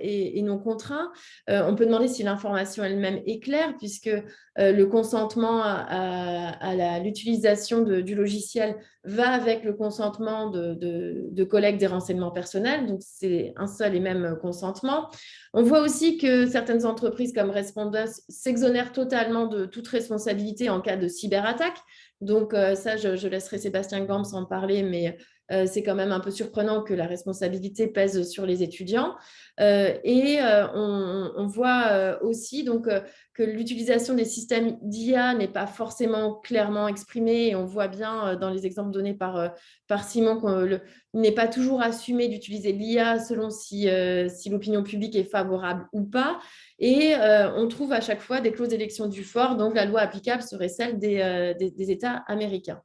et non contraint. On peut demander si l'information elle-même est claire, puisque le consentement à l'utilisation du logiciel va avec le consentement de collecte des renseignements personnels. Donc, c'est un seul et même consentement. On voit aussi que certaines entreprises comme Respondus s'exonèrent totalement de toute responsabilité en cas de cyberattaque. Donc, ça, je laisserai Sébastien Gams en parler, mais c'est quand même un peu surprenant que la responsabilité pèse sur les étudiants. On voit aussi donc, que l'utilisation des systèmes d'IA n'est pas forcément clairement exprimée. Et on voit bien dans les exemples donnés par Simon qu'il n'est pas toujours assumé d'utiliser l'IA selon si l'opinion publique est favorable ou pas. Et on trouve à chaque fois des clauses d'élection du fort, donc la loi applicable serait celle des États américains.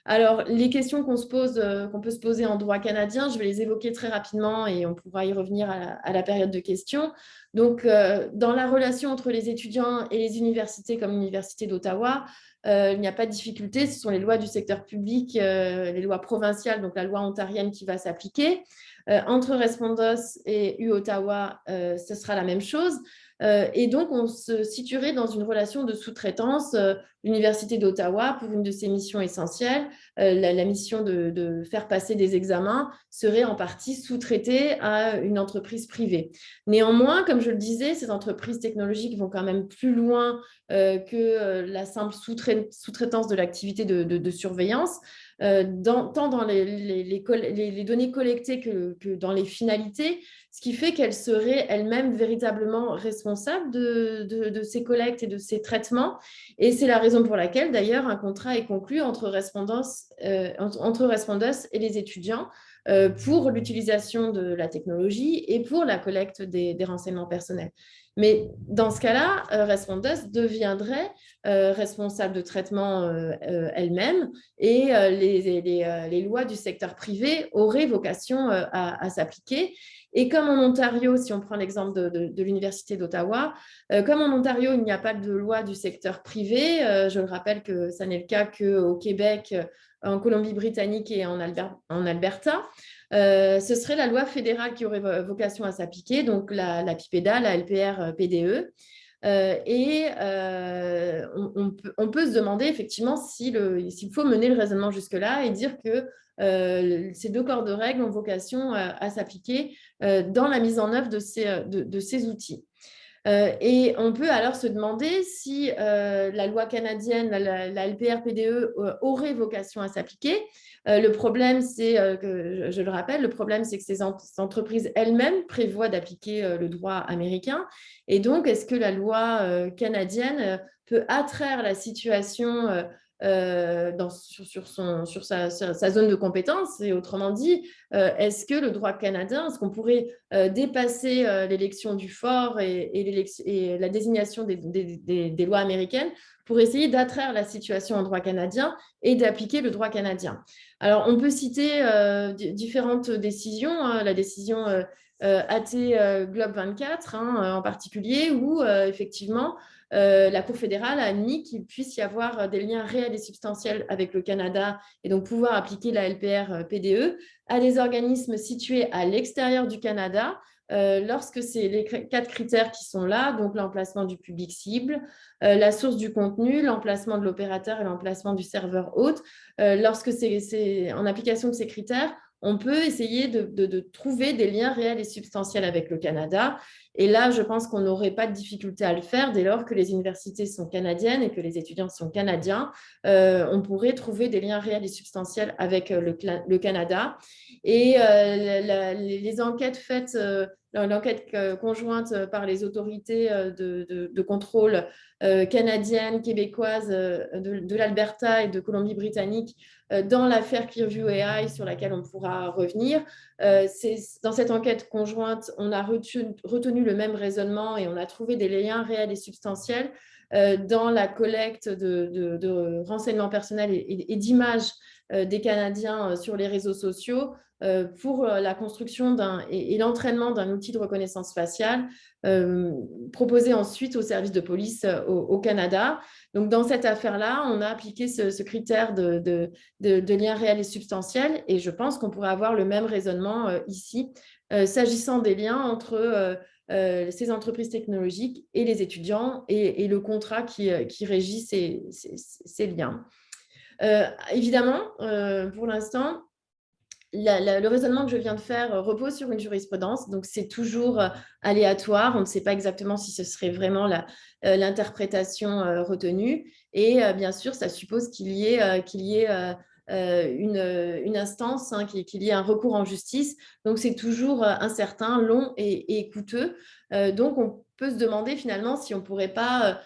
Alors, les questions qu'on peut se poser en droit canadien, je vais les évoquer très rapidement et on pourra y revenir à la période de questions. Donc, dans la relation entre les étudiants et les universités comme l'Université d'Ottawa, il n'y a pas de difficulté. Ce sont les lois du secteur public, les lois provinciales, donc la loi ontarienne qui va s'appliquer. Entre Respondus et U-Ottawa, ce sera la même chose. Et donc, on se situerait dans une relation de sous-traitance. L'Université d'Ottawa, pour une de ses missions essentielles, la mission de faire passer des examens, serait en partie sous-traitée à une entreprise privée. Néanmoins, comme je le disais, ces entreprises technologiques vont quand même plus loin que la simple sous-traitance de l'activité de surveillance. Tant dans les données collectées que dans les finalités, ce qui fait qu'elle serait elle-même véritablement responsable de ces collectes et de ces traitements. Et c'est la raison pour laquelle, d'ailleurs, un contrat est conclu entre Respondus et les étudiants pour l'utilisation de la technologie et pour la collecte des renseignements personnels. Mais dans ce cas-là, Respondus deviendrait responsable de traitement elle-même et les lois du secteur privé auraient vocation à s'appliquer. Et comme en Ontario, si on prend l'exemple de l'Université d'Ottawa, comme en Ontario, il n'y a pas de loi du secteur privé, je le rappelle que ça n'est le cas qu'au Québec, en Colombie-Britannique et en Alberta, ce serait la loi fédérale qui aurait vocation à s'appliquer, donc la PIPEDA, la LPR-PDE. On peut se demander effectivement s'il faut mener le raisonnement jusque-là et dire que ces deux corps de règles ont vocation à s'appliquer dans la mise en œuvre de ces outils. Et on peut alors se demander si la loi canadienne, la LPR-PDE, aurait vocation à s'appliquer. Le problème, c'est que, je le rappelle, le problème, c'est que ces entreprises elles-mêmes prévoient d'appliquer le droit américain. Et donc, est-ce que la loi canadienne peut attraire la situation sur sa zone de compétence. Et autrement dit, est-ce que le droit canadien, est-ce qu'on pourrait dépasser l'élection du fort et la désignation des lois américaines pour essayer d'attraire la situation en droit canadien et d'appliquer le droit canadien? Alors, on peut citer différentes décisions, hein, la décision AT Globe 24 en particulier, où effectivement, la Cour fédérale a admis qu'il puisse y avoir des liens réels et substantiels avec le Canada et donc pouvoir appliquer la LPR PDE à des organismes situés à l'extérieur du Canada lorsque c'est les 4 critères qui sont là, donc l'emplacement du public cible, la source du contenu, l'emplacement de l'opérateur et l'emplacement du serveur hôte. Lorsque c'est en application de ces critères, on peut essayer de trouver des liens réels et substantiels avec le Canada. Et là, je pense qu'on n'aurait pas de difficulté à le faire dès lors que les universités sont canadiennes et que les étudiants sont canadiens. On pourrait trouver des liens réels et substantiels avec le Canada. Et les enquêtes faites, l'enquête conjointe par les autorités de contrôle canadiennes, québécoises, de l'Alberta et de Colombie-Britannique dans l'affaire Clearview AI sur laquelle on pourra revenir. Dans cette enquête conjointe, on a retenu le même raisonnement et on a trouvé des liens réels et substantiels dans la collecte de renseignements personnels et d'images des Canadiens sur les réseaux sociaux pour la construction et l'entraînement d'un outil de reconnaissance faciale proposé ensuite aux services de police au Canada. Donc, dans cette affaire-là, on a appliqué ce critère de lien réel et substantiel et je pense qu'on pourrait avoir le même raisonnement ici, s'agissant des liens entre ces entreprises technologiques et les étudiants et le contrat qui régit ces liens. Évidemment, pour l'instant, le raisonnement que je viens de faire repose sur une jurisprudence, donc c'est toujours aléatoire. On ne sait pas exactement si ce serait vraiment l'interprétation retenue. Et bien sûr, ça suppose qu'il y ait une instance, qu'il y ait un recours en justice. Donc, c'est toujours incertain, long et coûteux. Donc, on peut se demander finalement si on ne pourrait pas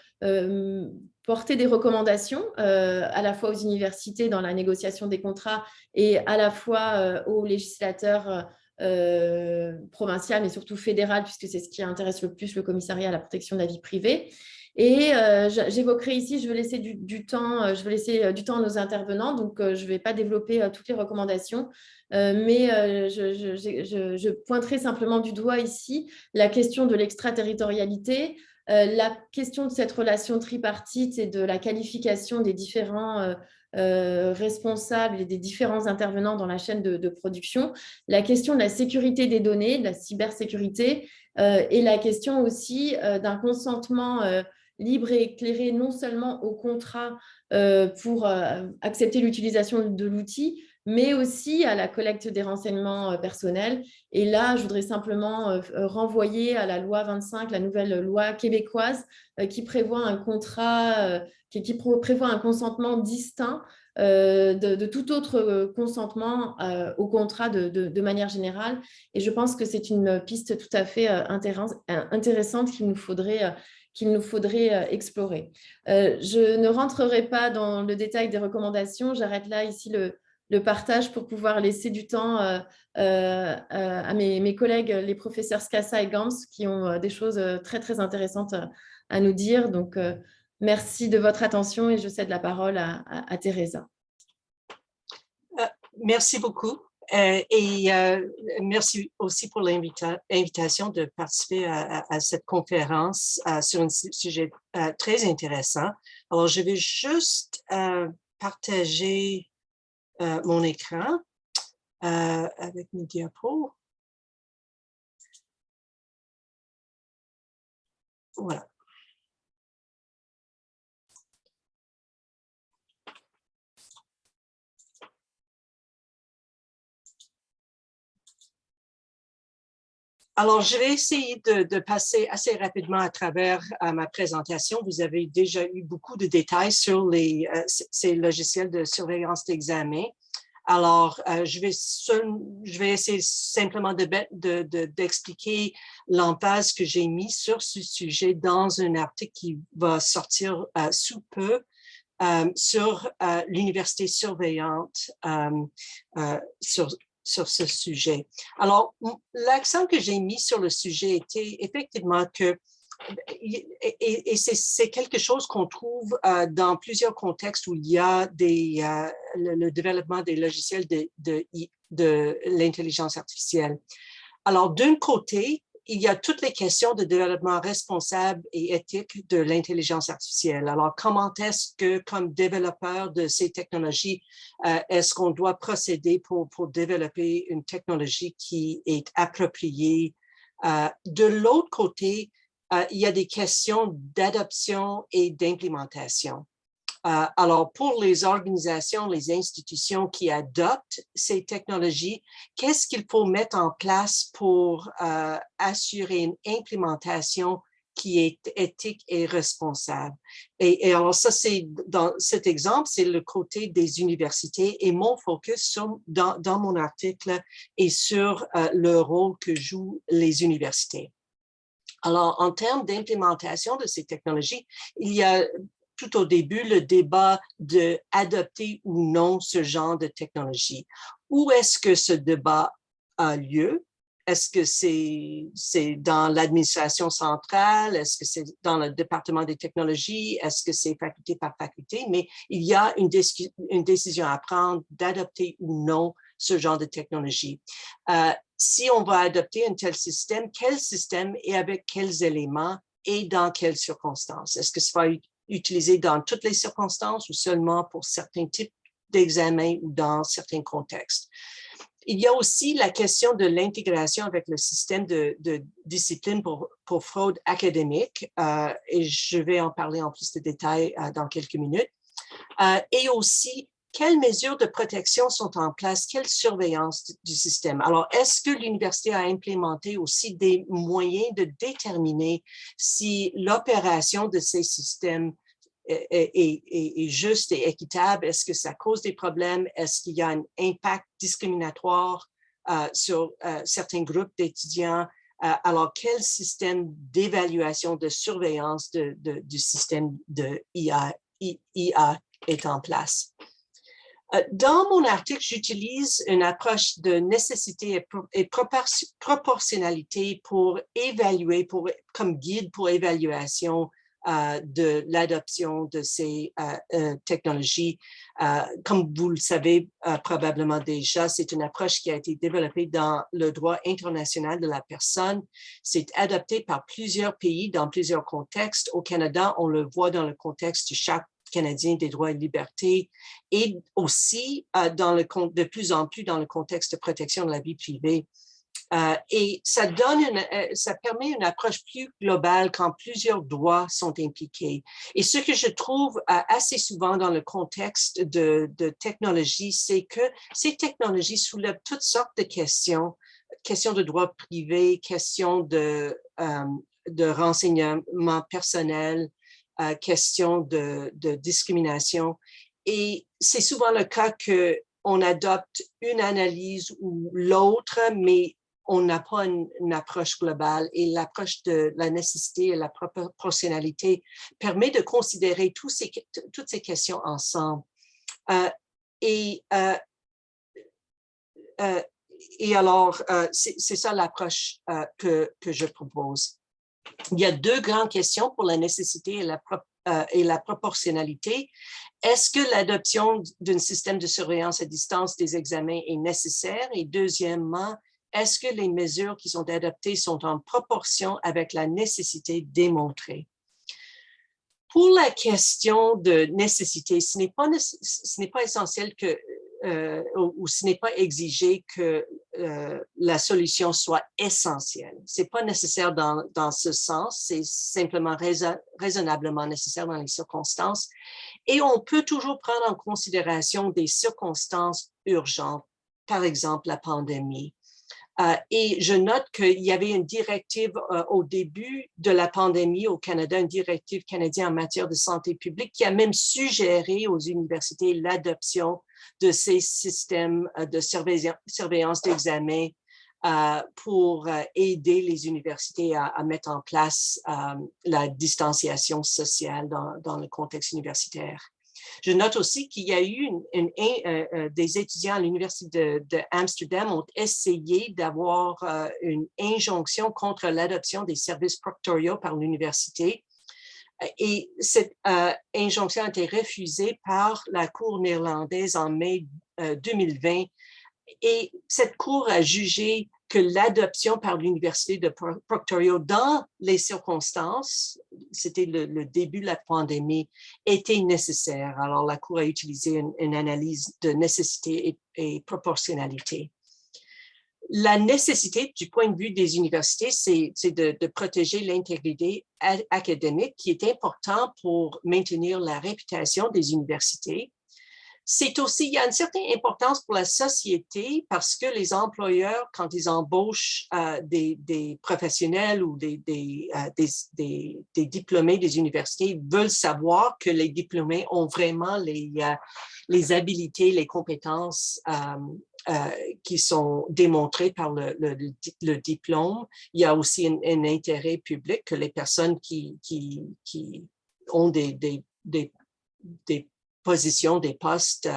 porter des recommandations à la fois aux universités dans la négociation des contrats et à la fois aux législateurs provincial, mais surtout fédéral, puisque c'est ce qui intéresse le plus le commissariat à la protection de la vie privée. Et j'évoquerai ici, je vais laisser du temps à nos intervenants, donc je ne vais pas développer toutes les recommandations, mais je pointerai simplement du doigt ici la question de l'extraterritorialité, la question de cette relation tripartite et de la qualification des différents responsables et des différents intervenants dans la chaîne de production, la question de la sécurité des données, de la cybersécurité, et la question aussi d'un consentement libre et éclairé non seulement au contrat pour accepter l'utilisation de l'outil, mais aussi à la collecte des renseignements personnels. Et là, je voudrais simplement renvoyer à la loi 25, la nouvelle loi québécoise, qui prévoit un contrat, qui prévoit un consentement distinct de tout autre consentement au contrat de manière générale. Et je pense que c'est une piste tout à fait intéressante qu'il nous faudrait explorer. Je ne rentrerai pas dans le détail des recommandations. J'arrête là ici le partage pour pouvoir laisser du temps à mes collègues, les professeurs Scassa et Gams, qui ont des choses très, très intéressantes à nous dire. Donc, merci de votre attention et je cède la parole à Teresa. Merci beaucoup. Merci aussi pour l'invitation de participer à cette conférence sur un sujet très intéressant. Alors, je vais juste partager mon écran avec mes diapos. Voilà. Alors, je vais essayer de passer assez rapidement à travers ma présentation. Vous avez déjà eu beaucoup de détails sur ces logiciels de surveillance d'examen. Alors, je vais essayer simplement d'expliquer l'emphase que j'ai mis sur ce sujet dans un article qui va sortir sous peu sur l'université surveillante sur ce sujet. Alors, l'accent que j'ai mis sur le sujet était effectivement que, et c'est quelque chose qu'on trouve dans plusieurs contextes où il y a le développement des logiciels de l'intelligence artificielle. Alors, d'un côté, il y a toutes les questions de développement responsable et éthique de l'intelligence artificielle. Alors, comment est-ce que, comme développeur de ces technologies, est-ce qu'on doit procéder pour développer une technologie qui est appropriée? De l'autre côté, il y a des questions d'adoption et d'implémentation. Alors, pour les organisations, les institutions qui adoptent ces technologies, qu'est-ce qu'il faut mettre en place pour assurer une implémentation qui est éthique et responsable? Et alors, ça, c'est dans cet exemple, c'est le côté des universités et mon focus dans mon article est sur le rôle que jouent les universités. Alors, en termes d'implémentation de ces technologies, il y a tout au début le débat d'adopter ou non ce genre de technologie. Où est-ce que ce débat a lieu? Est-ce que c'est dans l'administration centrale? Est-ce que c'est dans le département des technologies? Est-ce que c'est faculté par faculté? Mais il y a une décision à prendre d'adopter ou non ce genre de technologie. Si on va adopter un tel système, quel système et avec quels éléments et dans quelles circonstances? Est-ce que ça va être utilisé dans toutes les circonstances ou seulement pour certains types d'examens ou dans certains contextes? Il y a aussi la question de l'intégration avec le système de discipline pour fraude académique, et je vais en parler en plus de détails dans quelques minutes. Et aussi, quelles mesures de protection sont en place? Quelle surveillance du système? Alors, est-ce que l'université a implémenté aussi des moyens de déterminer si l'opération de ces systèmes est juste et équitable? Est-ce que ça cause des problèmes? Est-ce qu'il y a un impact discriminatoire sur certains groupes d'étudiants? Alors, quel système d'évaluation, de surveillance du système de IA est en place? Dans mon article, j'utilise une approche de nécessité et proportionnalité pour évaluer, comme guide pour évaluation de l'adoption de ces technologies. Comme vous le savez probablement déjà, c'est une approche qui a été développée dans le droit international de la personne. C'est adopté par plusieurs pays dans plusieurs contextes. Au Canada, on le voit dans le contexte du Charte canadien des droits et libertés et aussi de plus en plus dans le contexte de protection de la vie privée. Et ça permet une approche plus globale quand plusieurs droits sont impliqués. Et ce que je trouve assez souvent dans le contexte de technologie, c'est que ces technologies soulèvent toutes sortes de questions de droits privés, questions de renseignement personnel, question de discrimination. Et c'est souvent le cas qu'on adopte une analyse ou l'autre, mais on n'a pas une approche globale. Et l'approche de la nécessité et la proportionnalité permet de considérer toutes ces questions ensemble. Et alors, c'est ça l'approche que je propose. Il y a deux grandes questions pour la nécessité et la proportionnalité. Est-ce que l'adoption d'un système de surveillance à distance des examens est nécessaire? Et deuxièmement, est-ce que les mesures qui sont adoptées sont en proportion avec la nécessité démontrée? Pour la question de nécessité, ce n'est pas essentiel ou ce n'est pas exigé que la solution soit essentielle. Ce n'est pas nécessaire dans ce sens, c'est simplement raisonnablement nécessaire dans les circonstances. Et on peut toujours prendre en considération des circonstances urgentes, par exemple la pandémie. Et je note qu'il y avait une directive au début de la pandémie au Canada, une directive canadienne en matière de santé publique qui a même suggéré aux universités l'adoption de ces systèmes de surveillance d'examen pour aider les universités à mettre en place la distanciation sociale dans le contexte universitaire. Je note aussi qu'il y a eu des étudiants à l'Université d'Amsterdam ont essayé d'avoir une injonction contre l'adoption des services proctoriaux par l'université. Et cette injonction a été refusée par la Cour néerlandaise en mai 2020. Et cette Cour a jugé que l'adoption par l'université de proctoriaux dans les circonstances, c'était le début de la pandémie, était nécessaire. Alors, la Cour a utilisé une analyse de nécessité et proportionnalité. La nécessité du point de vue des universités, c'est de protéger l'intégrité académique qui est important pour maintenir la réputation des universités. C'est aussi, il y a une certaine importance pour la société parce que les employeurs, quand ils embauchent des professionnels ou des diplômés des universités, veulent savoir que les diplômés ont vraiment les habiletés, les compétences qui sont démontrées par le diplôme. Il y a aussi un intérêt public que les personnes qui ont des positions, des postes,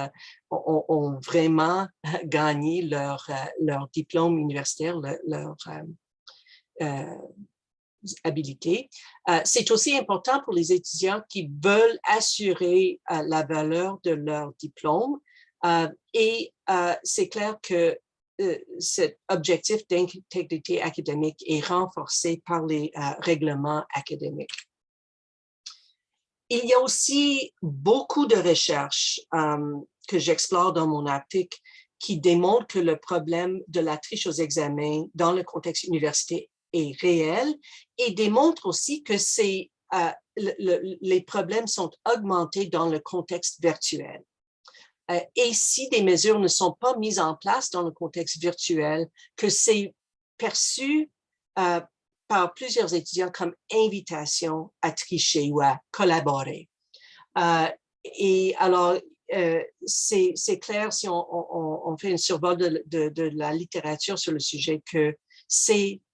ont vraiment gagné leur diplôme universitaire, leur habilité. C'est aussi important pour les étudiants qui veulent assurer la valeur de leur diplôme. Et c'est clair que cet objectif d'intégrité académique est renforcé par les règlements académiques. Il y a aussi beaucoup de recherches que j'explore dans mon article qui démontrent que le problème de la triche aux examens dans le contexte universitaire est réel et démontrent aussi que les problèmes sont augmentés dans le contexte virtuel. Et si des mesures ne sont pas mises en place dans le contexte virtuel, que c'est perçu par plusieurs étudiants comme invitation à tricher ou à collaborer. Et alors, c'est clair si on fait un survol de la littérature sur le sujet qu'il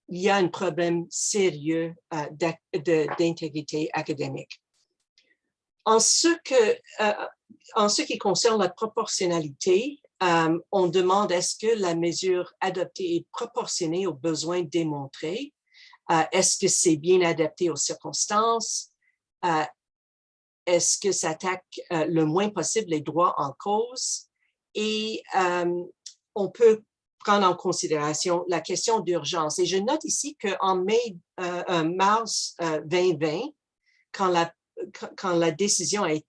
y a un problème sérieux d'intégrité académique. En ce qui concerne la proportionnalité, on demande est-ce que la mesure adoptée est proportionnée aux besoins démontrés? Est-ce que c'est bien adapté aux circonstances? Est-ce que ça attaque le moins possible les droits en cause? Et on peut prendre en considération la question d'urgence. Et je note ici qu'en mars 2020, quand la décision est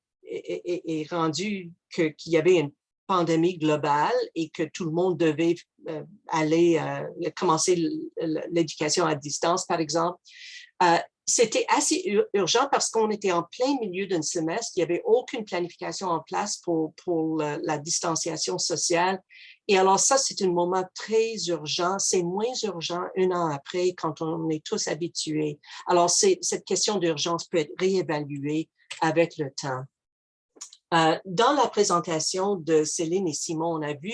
rendue qu'il y avait une pandémie globale et que tout le monde devait commencer l'éducation à distance, par exemple, c'était assez urgent parce qu'on était en plein milieu d'un semestre. Il n'y avait aucune planification en place pour la distanciation sociale. Et alors ça, c'est un moment très urgent. C'est moins urgent un an après quand on est tous habitués. Alors cette question d'urgence peut être réévaluée avec le temps. Dans la présentation de Céline et Simon, on a vu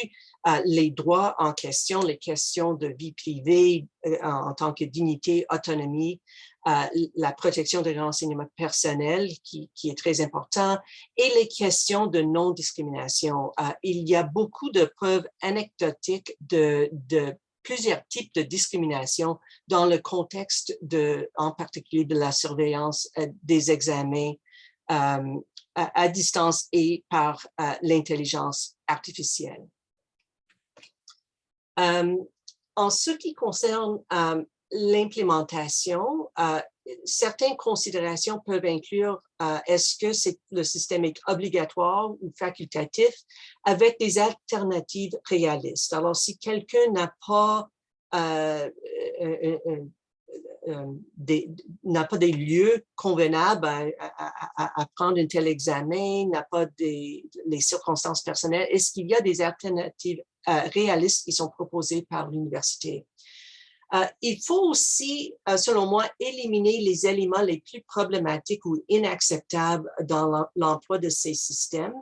les droits en question, les questions de vie privée en tant que dignité, autonomie, la protection des renseignements personnels qui est très important, et les questions de non-discrimination. Il y a beaucoup de preuves anecdotiques de plusieurs types de discrimination dans le contexte en particulier de la surveillance des examens à distance et par l'intelligence artificielle. En ce qui concerne l'implémentation, certaines considérations peuvent inclure est-ce que le système est obligatoire ou facultatif avec des alternatives réalistes. Alors, si quelqu'un n'a pas des lieux convenables à prendre un tel examen, n'a pas les circonstances personnelles, est-ce qu'il y a des alternatives réalistes qui sont proposées par l'université? Il faut aussi, selon moi, éliminer les éléments les plus problématiques ou inacceptables dans l'emploi de ces systèmes.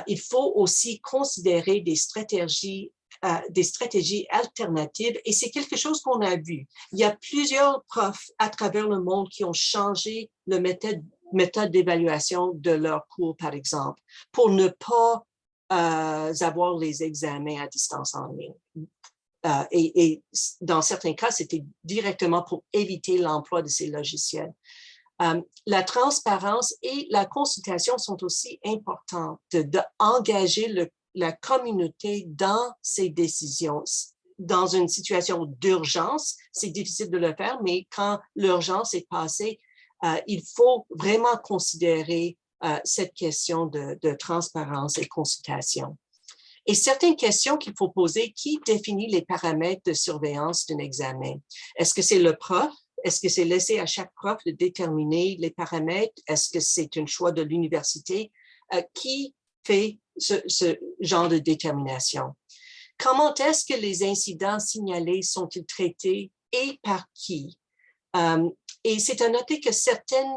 Il faut aussi considérer des stratégies alternatives et c'est quelque chose qu'on a vu. Il y a plusieurs profs à travers le monde qui ont changé la méthode méthode d'évaluation de leur cours, par exemple, pour ne pas avoir les examens à distance en ligne. Et dans certains cas, c'était directement pour éviter l'emploi de ces logiciels. La transparence et la consultation sont aussi importantes, d'engager la communauté dans ces décisions. Dans une situation d'urgence, c'est difficile de le faire, mais quand l'urgence est passée, il faut vraiment considérer cette question de transparence et consultation. Et certaines questions qu'il faut poser, qui définit les paramètres de surveillance d'un examen? Est-ce que c'est le prof? Est-ce que c'est laissé à chaque prof de déterminer les paramètres? Est-ce que c'est un choix de l'université? Qui fait ce genre de détermination? Comment est-ce que les incidents signalés sont-ils traités et par qui? Et c'est à noter que certaines,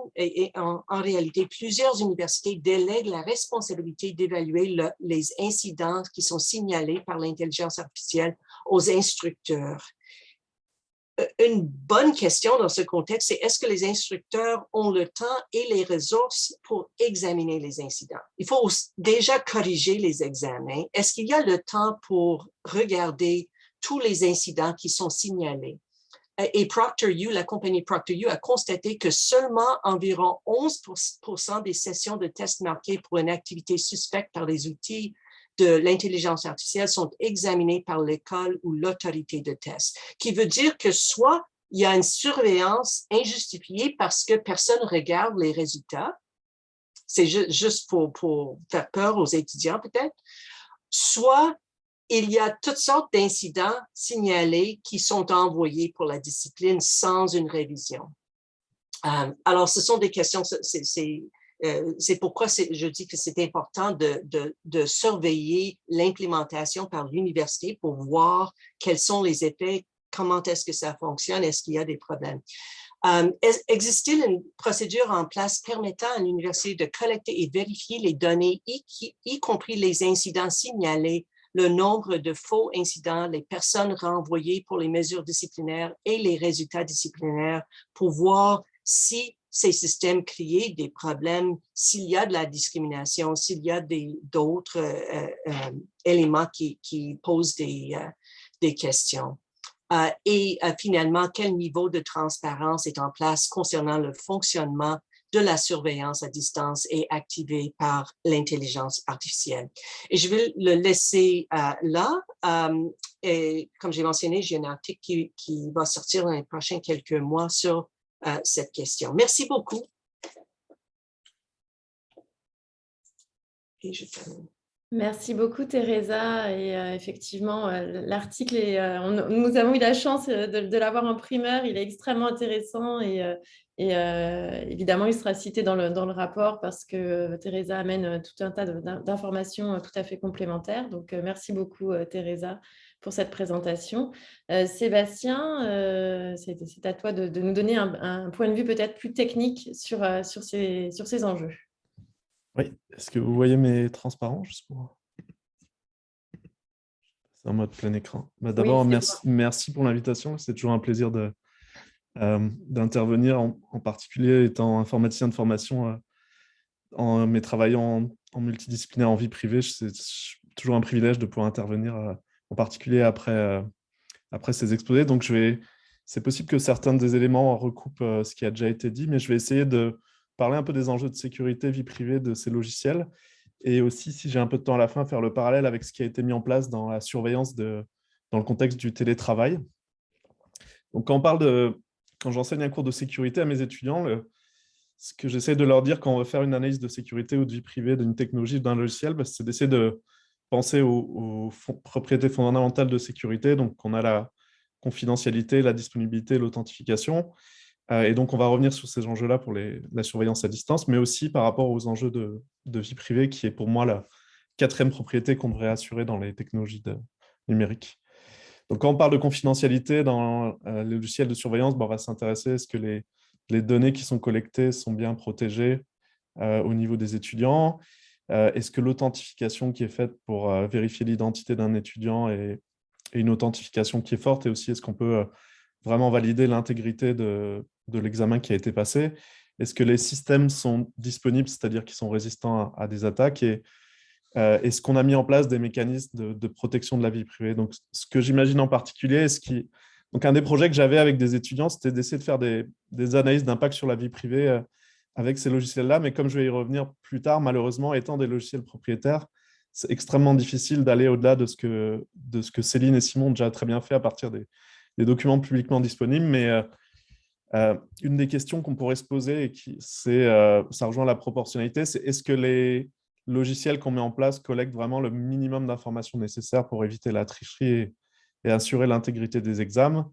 en réalité, plusieurs universités délèguent la responsabilité d'évaluer les incidents qui sont signalés par l'intelligence artificielle aux instructeurs. Une bonne question dans ce contexte, c'est est-ce que les instructeurs ont le temps et les ressources pour examiner les incidents? Il faut déjà corriger les examens. Est-ce qu'il y a le temps pour regarder tous les incidents qui sont signalés? Et ProctorU, la compagnie ProctorU a constaté que seulement environ 11% des sessions de tests marquées pour une activité suspecte par les outils de l'intelligence artificielle sont examinées par l'école ou l'autorité de test, qui veut dire que soit il y a une surveillance injustifiée parce que personne ne regarde les résultats, c'est juste pour faire peur aux étudiants peut-être, soit il y a toutes sortes d'incidents signalés qui sont envoyés pour la discipline sans une révision. Alors, ce sont des questions, c'est pourquoi je dis que c'est important de surveiller l'implémentation par l'université pour voir quels sont les effets, comment est-ce que ça fonctionne, est-ce qu'il y a des problèmes. Existe-t-il une procédure en place permettant à l'université de collecter et vérifier les données, y compris les incidents signalés, le nombre de faux incidents, les personnes renvoyées pour les mesures disciplinaires et les résultats disciplinaires pour voir si ces systèmes créent des problèmes, s'il y a de la discrimination, s'il y a d'autres éléments qui posent des questions. Et finalement, quel niveau de transparence est en place concernant le fonctionnement de la surveillance à distance et activée par l'intelligence artificielle. Et je vais le laisser là. Et comme j'ai mentionné, j'ai un article qui va sortir dans les prochains quelques mois sur cette question. Merci beaucoup. Et je termine. Merci beaucoup, Teresa. Et effectivement, l'article, nous avons eu la chance de l'avoir en primeur. Il est extrêmement intéressant et évidemment, il sera cité dans le rapport parce que Teresa amène tout un tas d'informations tout à fait complémentaires. Donc, merci beaucoup, Teresa, pour cette présentation. Sébastien, c'est à toi de nous donner un point de vue peut-être plus technique sur ces enjeux. Oui, est-ce que vous voyez mes transparents juste pour... C'est en mode plein écran. D'abord, Oui, merci pour l'invitation. C'est toujours un plaisir d'intervenir, en particulier étant informaticien de formation, mais travaillant en multidisciplinaire en vie privée. C'est toujours un privilège de pouvoir intervenir, en particulier après ces exposés. Donc, c'est possible que certains des éléments recoupent ce qui a déjà été dit, mais je vais essayer de parler un peu des enjeux de sécurité, vie privée de ces logiciels, et aussi, si j'ai un peu de temps à la fin, faire le parallèle avec ce qui a été mis en place dans la surveillance dans le contexte du télétravail. Donc, quand j'enseigne un cours de sécurité à mes étudiants, ce que j'essaie de leur dire quand on veut faire une analyse de sécurité ou de vie privée d'une technologie, d'un logiciel, c'est d'essayer de penser aux propriétés fondamentales de sécurité. Donc, on a la confidentialité, la disponibilité, l'authentification. Et donc, on va revenir sur ces enjeux-là pour la surveillance à distance, mais aussi par rapport aux enjeux de vie privée, qui est pour moi la 4e propriété qu'on devrait assurer dans les technologies numériques. Donc, quand on parle de confidentialité dans les logiciels de surveillance, on va s'intéresser à ce que les données qui sont collectées sont bien protégées au niveau des étudiants. Est-ce que l'authentification qui est faite pour vérifier l'identité d'un étudiant est une authentification qui est forte, et aussi est-ce qu'on peut vraiment valider l'intégrité de de l'examen qui a été passé? Est-ce que les systèmes sont disponibles, c'est-à-dire qu'ils sont résistants à des attaques? Et est-ce qu'on a mis en place des mécanismes de protection de la vie privée? Donc, ce que j'imagine en particulier, donc un des projets que j'avais avec des étudiants, c'était d'essayer de faire des analyses d'impact sur la vie privée avec ces logiciels-là. Mais comme je vais y revenir plus tard, malheureusement, étant des logiciels propriétaires, c'est extrêmement difficile d'aller au-delà de ce que Céline et Simon ont déjà très bien fait à partir des documents publiquement disponibles. Mais une des questions qu'on pourrait se poser, et ça rejoint la proportionnalité, c'est est-ce que les logiciels qu'on met en place collectent vraiment le minimum d'informations nécessaires pour éviter la tricherie et assurer l'intégrité des examens?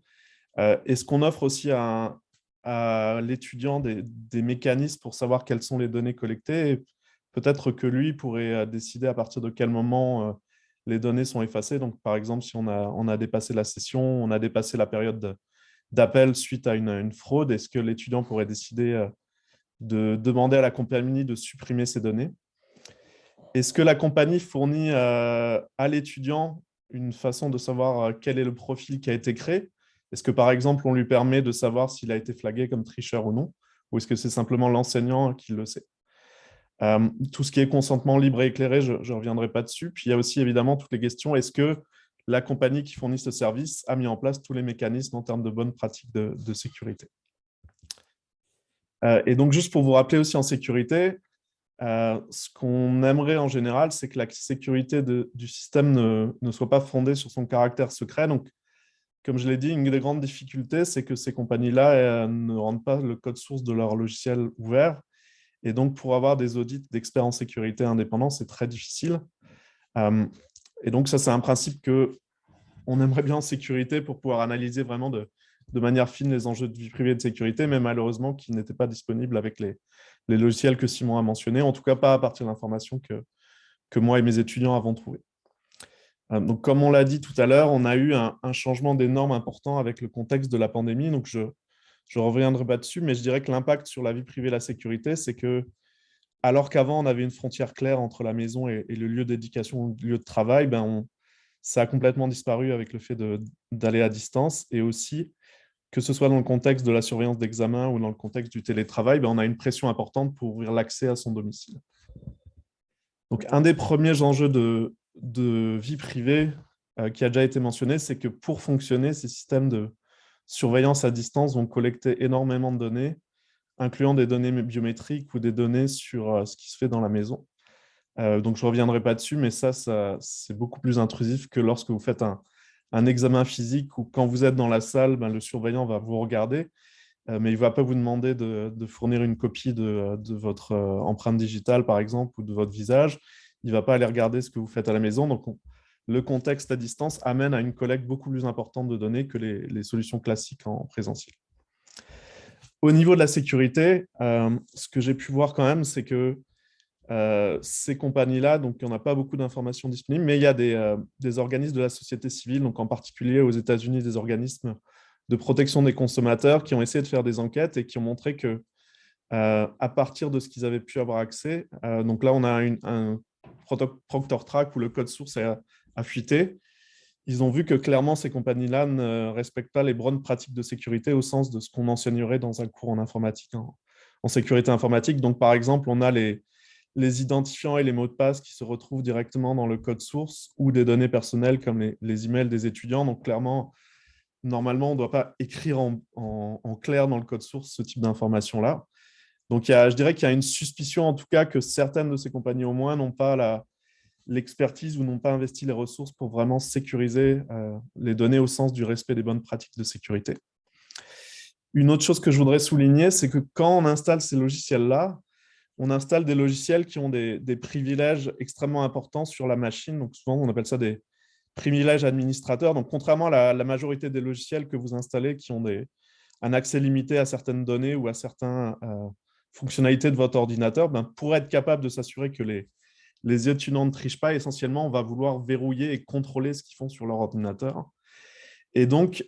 Est-ce qu'on offre aussi à l'étudiant des mécanismes pour savoir quelles sont les données collectées? Et peut-être que lui pourrait décider à partir de quel moment les données sont effacées. Donc, par exemple, si on a dépassé la session, on a dépassé la période d'appel suite à une fraude, est-ce que l'étudiant pourrait décider de demander à la compagnie de supprimer ces données? Est-ce que la compagnie fournit à l'étudiant une façon de savoir quel est le profil qui a été créé? Est-ce que, par exemple, on lui permet de savoir s'il a été flagué comme tricheur ou non? Ou est-ce que c'est simplement l'enseignant qui le sait? Tout ce qui est consentement libre et éclairé, je ne reviendrai pas dessus. Puis il y a aussi évidemment toutes les questions. Est-ce que la compagnie qui fournit ce service a mis en place tous les mécanismes en termes de bonnes pratiques de sécurité? Et donc, juste pour vous rappeler aussi en sécurité, ce qu'on aimerait en général, c'est que la sécurité du système ne soit pas fondée sur son caractère secret. Donc, comme je l'ai dit, une des grandes difficultés, c'est que ces compagnies-là ne rendent pas le code source de leur logiciel ouvert. Et donc, pour avoir des audits d'experts en sécurité indépendants, c'est très difficile. Et donc, ça, c'est un principe qu'on aimerait bien en sécurité pour pouvoir analyser vraiment de manière fine les enjeux de vie privée et de sécurité, mais malheureusement, qui n'étaient pas disponibles avec les logiciels que Simon a mentionnés, en tout cas pas à partir d'informations que moi et mes étudiants avons trouvées. Donc, comme on l'a dit tout à l'heure, on a eu un changement des normes important avec le contexte de la pandémie. Donc, je ne reviendrai pas dessus, mais je dirais que l'impact sur la vie privée et la sécurité, c'est que, alors qu'avant, on avait une frontière claire entre la maison et le lieu d'éducation, le lieu de travail, ça a complètement disparu avec le fait d'aller à distance. Et aussi, que ce soit dans le contexte de la surveillance d'examen ou dans le contexte du télétravail, on a une pression importante pour ouvrir l'accès à son domicile. Donc, un des premiers enjeux de vie privée qui a déjà été mentionné, c'est que pour fonctionner, ces systèmes de surveillance à distance vont collecter énormément de données, incluant des données biométriques ou des données sur ce qui se fait dans la maison. Donc, je ne reviendrai pas dessus, mais ça c'est beaucoup plus intrusif que lorsque vous faites un examen physique où quand vous êtes dans la salle, le surveillant va vous regarder, mais il ne va pas vous demander de fournir une copie de votre empreinte digitale, par exemple, ou de votre visage. Il ne va pas aller regarder ce que vous faites à la maison. Donc, le contexte à distance amène à une collecte beaucoup plus importante de données que les solutions classiques en présentiel. Au niveau de la sécurité, ce que j'ai pu voir quand même, c'est que ces compagnies-là, donc il n'y en a pas beaucoup d'informations disponibles, mais il y a des organismes de la société civile, donc en particulier aux États-Unis, des organismes de protection des consommateurs qui ont essayé de faire des enquêtes et qui ont montré que, à partir de ce qu'ils avaient pu avoir accès, donc là on a un Proctor Track où le code source a fuité. Ils ont vu que clairement ces compagnies-là ne respectent pas les bonnes pratiques de sécurité au sens de ce qu'on enseignerait dans un cours en informatique, en sécurité informatique. Donc par exemple, on a les identifiants et les mots de passe qui se retrouvent directement dans le code source ou des données personnelles comme les emails des étudiants. Donc clairement, normalement, on ne doit pas écrire en clair dans le code source ce type d'informations-là. Donc, je dirais qu'il y a une suspicion, en tout cas, que certaines de ces compagnies, au moins, n'ont pas l'expertise ou n'ont pas investi les ressources pour vraiment sécuriser les données au sens du respect des bonnes pratiques de sécurité. Une autre chose que je voudrais souligner, c'est que quand on installe ces logiciels-là, on installe des logiciels qui ont des privilèges extrêmement importants sur la machine. Donc, souvent, on appelle ça des privilèges administrateurs. Donc, contrairement à la majorité des logiciels que vous installez qui ont un accès limité à certaines données ou à certaines fonctionnalités de votre ordinateur, pour être capable de s'assurer que les étudiants ne trichent pas, essentiellement, on va vouloir verrouiller et contrôler ce qu'ils font sur leur ordinateur. Et donc,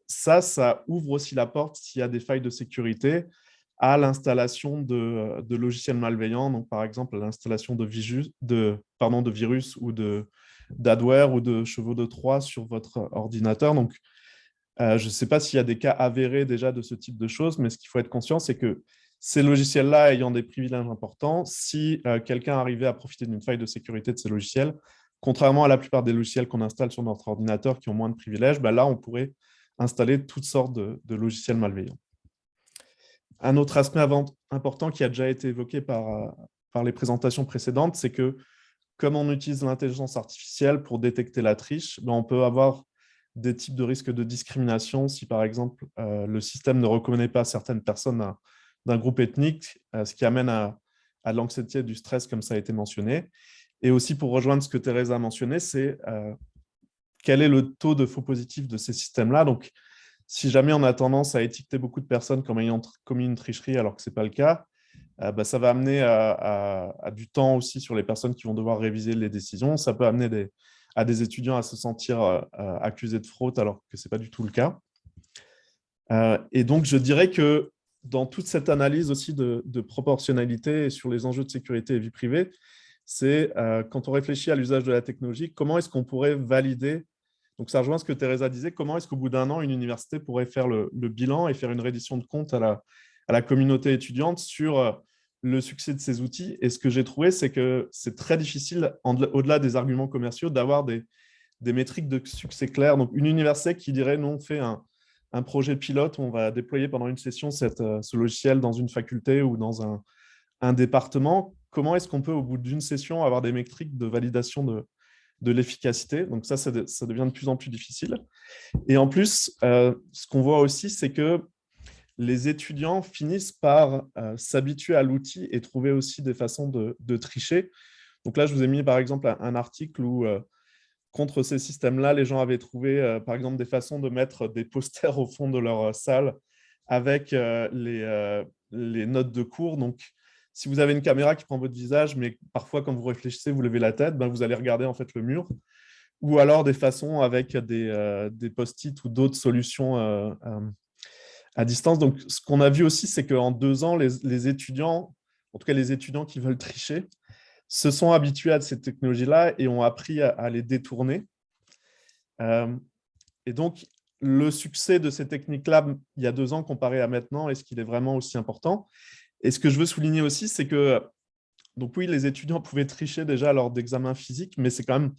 ça ouvre aussi la porte, s'il y a des failles de sécurité, à l'installation de logiciels malveillants, donc par exemple l'installation de virus ou d'adware ou de chevaux de Troie sur votre ordinateur. Donc, Je ne sais pas s'il y a des cas avérés déjà de ce type de choses, mais ce qu'il faut être conscient, c'est que ces logiciels-là ayant des privilèges importants, si quelqu'un arrivait à profiter d'une faille de sécurité de ces logiciels, contrairement à la plupart des logiciels qu'on installe sur notre ordinateur qui ont moins de privilèges, là, on pourrait installer toutes sortes de logiciels malveillants. Un autre aspect important qui a déjà été évoqué par les présentations précédentes, c'est que comme on utilise l'intelligence artificielle pour détecter la triche, on peut avoir des types de risques de discrimination si, par exemple, le système ne reconnaît pas certaines personnes d'un groupe ethnique, ce qui amène à l'anxiété et du stress, comme ça a été mentionné. Et aussi, pour rejoindre ce que Thérèse a mentionné, c'est quel est le taux de faux positifs de ces systèmes-là. Donc, si jamais on a tendance à étiqueter beaucoup de personnes comme ayant commis une tricherie alors que ce n'est pas le cas, ça va amener à du temps aussi sur les personnes qui vont devoir réviser les décisions. Ça peut amener à des étudiants à se sentir accusés de fraude alors que ce n'est pas du tout le cas. Et donc, je dirais que dans toute cette analyse aussi de proportionnalité sur les enjeux de sécurité et vie privée, c'est quand on réfléchit à l'usage de la technologie, comment est-ce qu'on pourrait valider. Donc, ça rejoint ce que Teresa disait, comment est-ce qu'au bout d'un an, une université pourrait faire le bilan et faire une reddition de compte à la communauté étudiante sur le succès de ces outils. Et ce que j'ai trouvé, c'est que c'est très difficile, au-delà des arguments commerciaux, d'avoir des métriques de succès claires. Donc, une université qui dirait, nous, on fait un projet pilote où on va déployer pendant une session ce logiciel dans une faculté ou dans un département. Comment est-ce qu'on peut, au bout d'une session, avoir des métriques de validation de l'efficacité? Donc ça devient de plus en plus difficile. Et en plus, ce qu'on voit aussi, c'est que les étudiants finissent par s'habituer à l'outil et trouver aussi des façons de tricher. Donc là, je vous ai mis par exemple un article où, contre ces systèmes-là, les gens avaient trouvé par exemple des façons de mettre des posters au fond de leur salle avec les notes de cours. Donc, si vous avez une caméra qui prend votre visage, mais parfois, quand vous réfléchissez, vous levez la tête, vous allez regarder en fait le mur. Ou alors des façons avec des post-it ou d'autres solutions à distance. Donc, ce qu'on a vu aussi, c'est qu'en 2 ans, les étudiants, en tout cas les étudiants qui veulent tricher, se sont habitués à ces technologies-là et ont appris à les détourner. Et donc, le succès de ces techniques-là, il y a 2 ans comparé à maintenant, est-ce qu'il est vraiment aussi important? Et ce que je veux souligner aussi, c'est que, donc oui, les étudiants pouvaient tricher déjà lors d'examens physiques, mais c'est quand même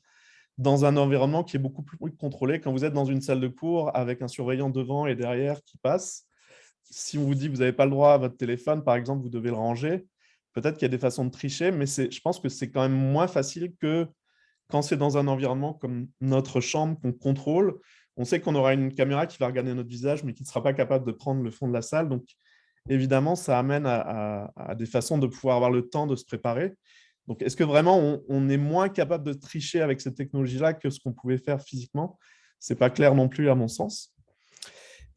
dans un environnement qui est beaucoup plus contrôlé. Quand vous êtes dans une salle de cours avec un surveillant devant et derrière qui passe, si on vous dit que vous n'avez pas le droit à votre téléphone, par exemple, vous devez le ranger, peut-être qu'il y a des façons de tricher, mais je pense que c'est quand même moins facile que quand c'est dans un environnement comme notre chambre qu'on contrôle. On sait qu'on aura une caméra qui va regarder notre visage, mais qui ne sera pas capable de prendre le fond de la salle. Donc, évidemment, ça amène à des façons de pouvoir avoir le temps de se préparer. Donc, est-ce que vraiment on est moins capable de tricher avec cette technologie-là que ce qu'on pouvait faire physiquement? Ce n'est pas clair non plus à mon sens.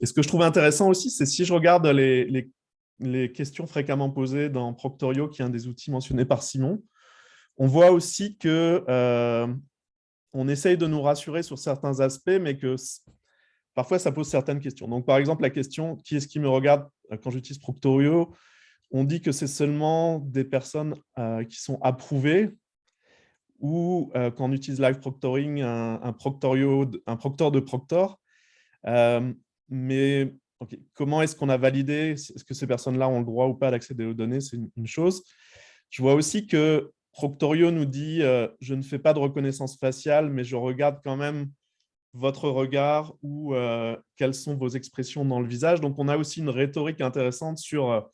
Et ce que je trouve intéressant aussi, c'est si je regarde les questions fréquemment posées dans Proctorio, qui est un des outils mentionnés par Simon, on voit aussi que on essaye de nous rassurer sur certains aspects, mais que parfois ça pose certaines questions. Donc, par exemple, la question « qui est-ce qui me regarde ?» quand j'utilise Proctorio, on dit que c'est seulement des personnes qui sont approuvées, ou quand on utilise Live Proctoring, un proctor de proctor. Mais okay, comment est-ce qu'on a validé? Est-ce que ces personnes-là ont le droit ou pas d'accéder aux données? C'est une chose. Je vois aussi que Proctorio nous dit je ne fais pas de reconnaissance faciale, mais je regarde quand même votre regard ou quelles sont vos expressions dans le visage. Donc, on a aussi une rhétorique intéressante sur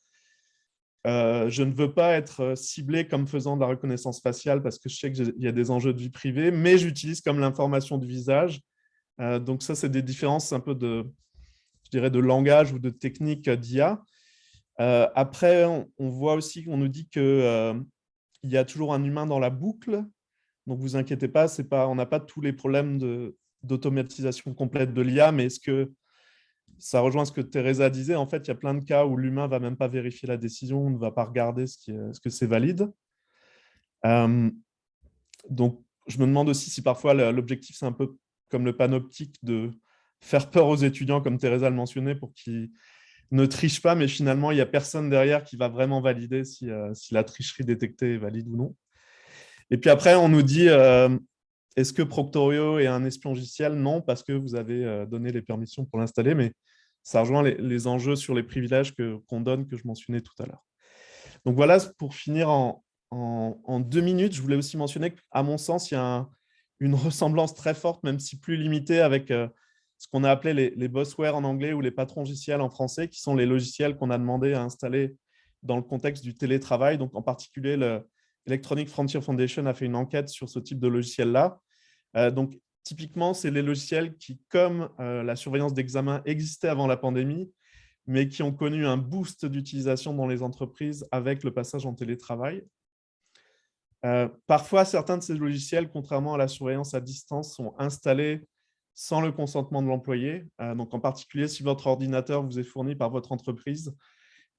je ne veux pas être ciblé comme faisant de la reconnaissance faciale parce que je sais qu'il y a des enjeux de vie privée, mais j'utilise comme l'information du visage. Donc, ça, c'est des différences un peu je dirais, de langage ou de technique d'IA. Après, on voit aussi qu'on nous dit qu'il y a toujours un humain dans la boucle. Donc, vous inquiétez pas, on n'a pas tous les problèmes d'automatisation complète de l'IA, mais est-ce que ça rejoint ce que Teresa disait? En fait, il y a plein de cas où l'humain ne va même pas vérifier la décision, ne va pas regarder ce que c'est valide. Donc, je me demande aussi si parfois l'objectif, c'est un peu comme le panoptique de faire peur aux étudiants, comme Teresa le mentionnait, pour qu'ils ne trichent pas, mais finalement, il n'y a personne derrière qui va vraiment valider si la tricherie détectée est valide ou non. Et puis après, on nous dit Est-ce que Proctorio est un espion logiciel? Non, parce que vous avez donné les permissions pour l'installer, mais ça rejoint les enjeux sur les privilèges qu'on donne, que je mentionnais tout à l'heure. Donc voilà, pour finir en 2 minutes, je voulais aussi mentionner qu'à mon sens, il y a une ressemblance très forte, même si plus limitée, avec ce qu'on a appelé les bossware en anglais ou les patrons logiciels en français, qui sont les logiciels qu'on a demandé à installer dans le contexte du télétravail. Donc en particulier, l'Electronic Frontier Foundation a fait une enquête sur ce type de logiciel-là. Donc typiquement, c'est les logiciels qui, comme la surveillance d'examen, existaient avant la pandémie, mais qui ont connu un boost d'utilisation dans les entreprises avec le passage en télétravail. Parfois, certains de ces logiciels, contrairement à la surveillance à distance, sont installés sans le consentement de l'employé. Donc, en particulier, si votre ordinateur vous est fourni par votre entreprise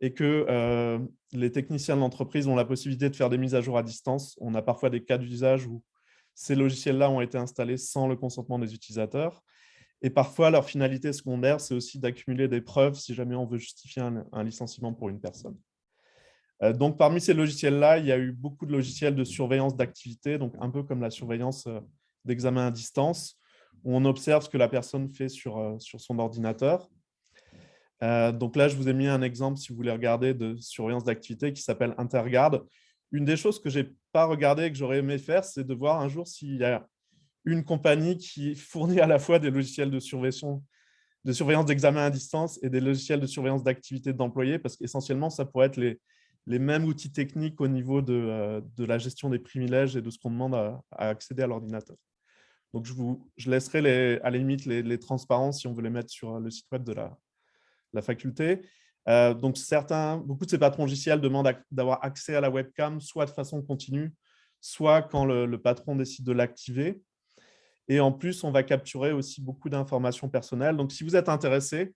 et que les techniciens de l'entreprise ont la possibilité de faire des mises à jour à distance, on a parfois des cas d'usage où ces logiciels-là ont été installés sans le consentement des utilisateurs. Et parfois, leur finalité secondaire, c'est aussi d'accumuler des preuves si jamais on veut justifier un licenciement pour une personne. Donc, parmi ces logiciels-là, il y a eu beaucoup de logiciels de surveillance d'activité, donc un peu comme la surveillance d'examen à distance, où on observe ce que la personne fait sur son ordinateur. Donc là, je vous ai mis un exemple, si vous voulez regarder, de surveillance d'activité qui s'appelle Interguard. Une des choses que je n'ai pas regardé et que j'aurais aimé faire, c'est de voir un jour s'il y a une compagnie qui fournit à la fois des logiciels de surveillance d'examen à distance et des logiciels de surveillance d'activité d'employés, parce qu'essentiellement, ça pourrait être les mêmes outils techniques au niveau de la gestion des privilèges et de ce qu'on demande à accéder à l'ordinateur. Donc, je laisserai à la limite les transparences si on veut les mettre sur le site web de la faculté. Donc, beaucoup de ces patrons logiciels demandent d'avoir accès à la webcam, soit de façon continue, soit quand le patron décide de l'activer. Et en plus, on va capturer aussi beaucoup d'informations personnelles. Donc, si vous êtes intéressé,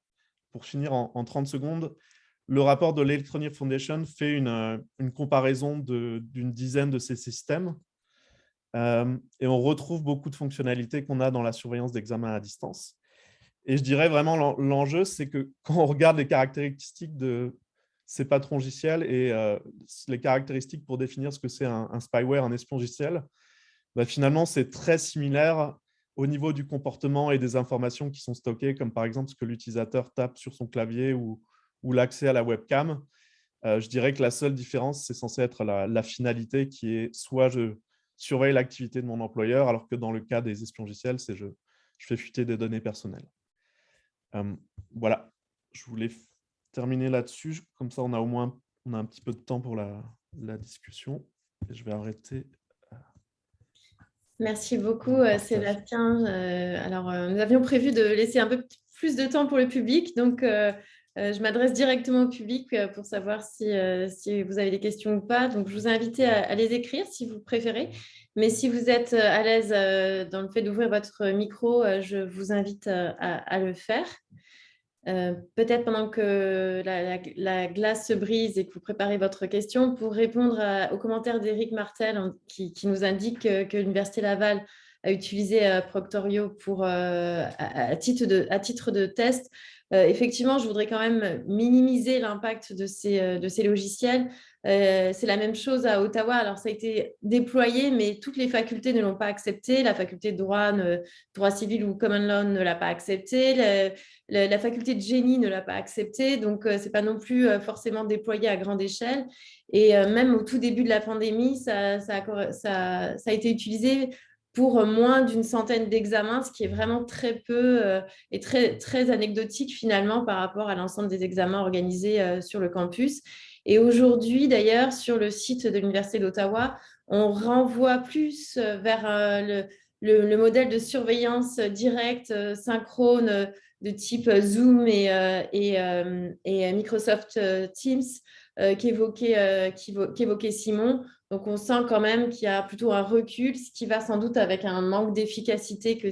pour finir en 30 secondes, le rapport de l'Electronic Foundation fait une comparaison d'une dizaine de ces systèmes. Et on retrouve beaucoup de fonctionnalités qu'on a dans la surveillance d'examen à distance. Et je dirais vraiment l'enjeu, c'est que quand on regarde les caractéristiques de ces patrons logiciels et les caractéristiques pour définir ce que c'est un spyware, un espion logiciel, finalement, c'est très similaire au niveau du comportement et des informations qui sont stockées, comme par exemple ce que l'utilisateur tape sur son clavier ou l'accès à la webcam. Je dirais que la seule différence, c'est censé être la finalité qui est soit je surveille l'activité de mon employeur, alors que dans le cas des espions logiciels, c'est je fais fuiter des données personnelles. Voilà, je voulais terminer là-dessus. Comme ça, on a un petit peu de temps pour la discussion. Et je vais arrêter. Merci beaucoup, Sébastien. Nous avions prévu de laisser un peu plus de temps pour le public, donc je m'adresse directement au public pour savoir si vous avez des questions ou pas. Donc, je vous invite à les écrire si vous préférez. Mais si vous êtes à l'aise dans le fait d'ouvrir votre micro, je vous invite à le faire. Peut-être pendant que la glace se brise et que vous préparez votre question, pour répondre aux commentaires d'Éric Martel qui nous indique que l'Université Laval a utilisé Proctorio à titre de test. Effectivement, je voudrais quand même minimiser l'impact de ces logiciels. C'est la même chose à Ottawa. Alors, ça a été déployé, mais toutes les facultés ne l'ont pas accepté. La faculté de droit civil ou common law ne l'a pas accepté. La faculté de génie ne l'a pas accepté. Donc, ce n'est pas non plus forcément déployé à grande échelle. Et même au tout début de la pandémie, ça a été utilisé pour moins d'une centaine d'examens, ce qui est vraiment très peu et très, très anecdotique finalement par rapport à l'ensemble des examens organisés sur le campus. Et aujourd'hui, d'ailleurs, sur le site de l'Université d'Ottawa, on renvoie plus vers le modèle de surveillance directe, synchrone, de type Zoom et Microsoft Teams qu'évoquait Simon. Donc, on sent quand même qu'il y a plutôt un recul, ce qui va sans doute avec un manque d'efficacité que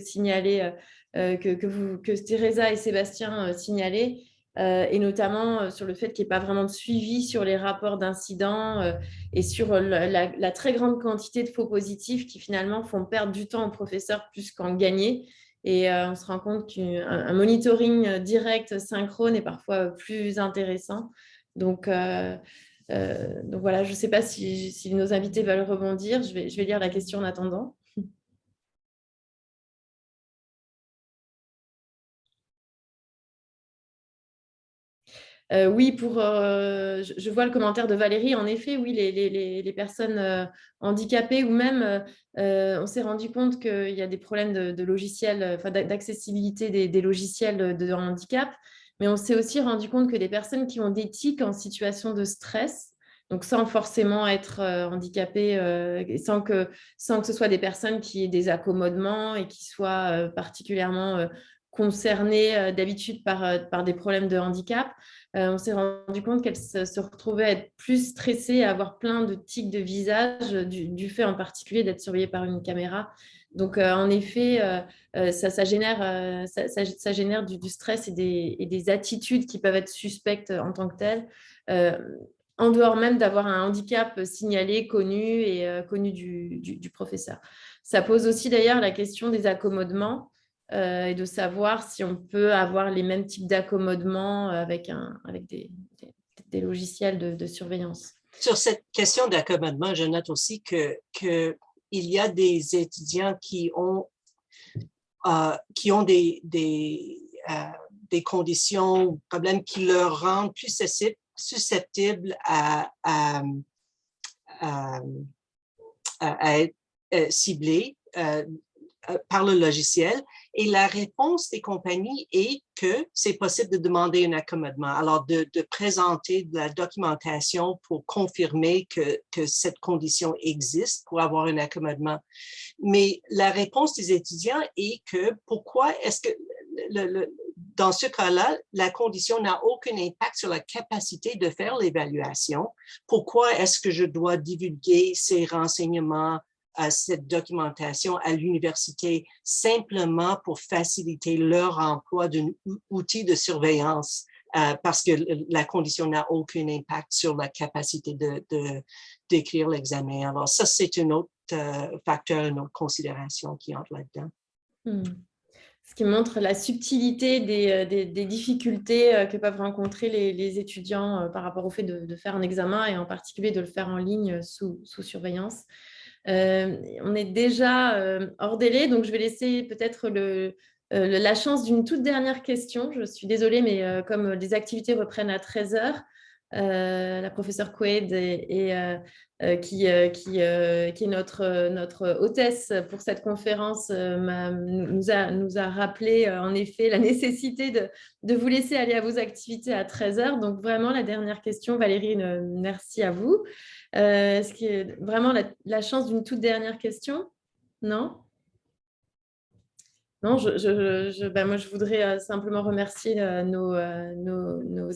Teresa et Sébastien signalaient. Et notamment sur le fait qu'il n'y ait pas vraiment de suivi sur les rapports d'incidents et sur la très grande quantité de faux positifs qui finalement font perdre du temps aux professeurs plus qu'en gagner. Et on se rend compte qu'un monitoring direct, synchrone est parfois plus intéressant. Donc voilà, je ne sais pas si nos invités veulent rebondir. Je vais lire la question en attendant. Oui, je vois le commentaire de Valérie. En effet, oui, les personnes handicapées ou même, on s'est rendu compte qu'il y a des problèmes de logiciels, enfin, d'accessibilité des logiciels de handicap. Mais on s'est aussi rendu compte que des personnes qui ont des tics en situation de stress, donc sans forcément être handicapées, et sans que ce soit des personnes qui aient des accommodements et qui soient particulièrement concernées d'habitude par des problèmes de handicap, on s'est rendu compte qu'elle se retrouvait à être plus stressée, à avoir plein de tics de visage, du fait en particulier d'être surveillée par une caméra. Donc, en effet, ça génère, ça génère du stress et des attitudes qui peuvent être suspectes en tant que telles, en dehors même d'avoir un handicap signalé, connu et connu du professeur. Ça pose aussi d'ailleurs la question des accommodements. Et de savoir si on peut avoir les mêmes types d'accommodements avec des logiciels de surveillance. Sur cette question d'accommodement, je note aussi qu'il y a des étudiants qui ont des conditions ou problèmes qui leur rendent plus susceptibles à être ciblés par le logiciel. Et la réponse des compagnies est que c'est possible de demander un accommodement. Alors, de présenter de la documentation pour confirmer que cette condition existe pour avoir un accommodement. Mais la réponse des étudiants est que pourquoi est-ce que dans ce cas-là, la condition n'a aucun impact sur la capacité de faire l'évaluation. Pourquoi est-ce que je dois divulguer ces renseignements, cette documentation à l'université simplement pour faciliter leur emploi d'un outil de surveillance parce que la condition n'a aucun impact sur la capacité d'écrire l'examen. Alors ça, c'est un autre facteur, une autre considération qui entre là-dedans. Ce qui montre la subtilité des difficultés que peuvent rencontrer les étudiants par rapport au fait de faire un examen et en particulier de le faire en ligne sous surveillance. On est déjà hors délai, donc je vais laisser peut-être la chance d'une toute dernière question. Je suis désolée, mais comme les activités reprennent à 13h, la professeure Quaid qui est notre hôtesse pour cette conférence nous a rappelé en effet la nécessité de vous laisser aller à vos activités à 13h. Donc vraiment la dernière question, Valérie, merci à vous. Est-ce qu'il y a vraiment la chance d'une toute dernière question? Non? Non, moi, je voudrais simplement remercier nos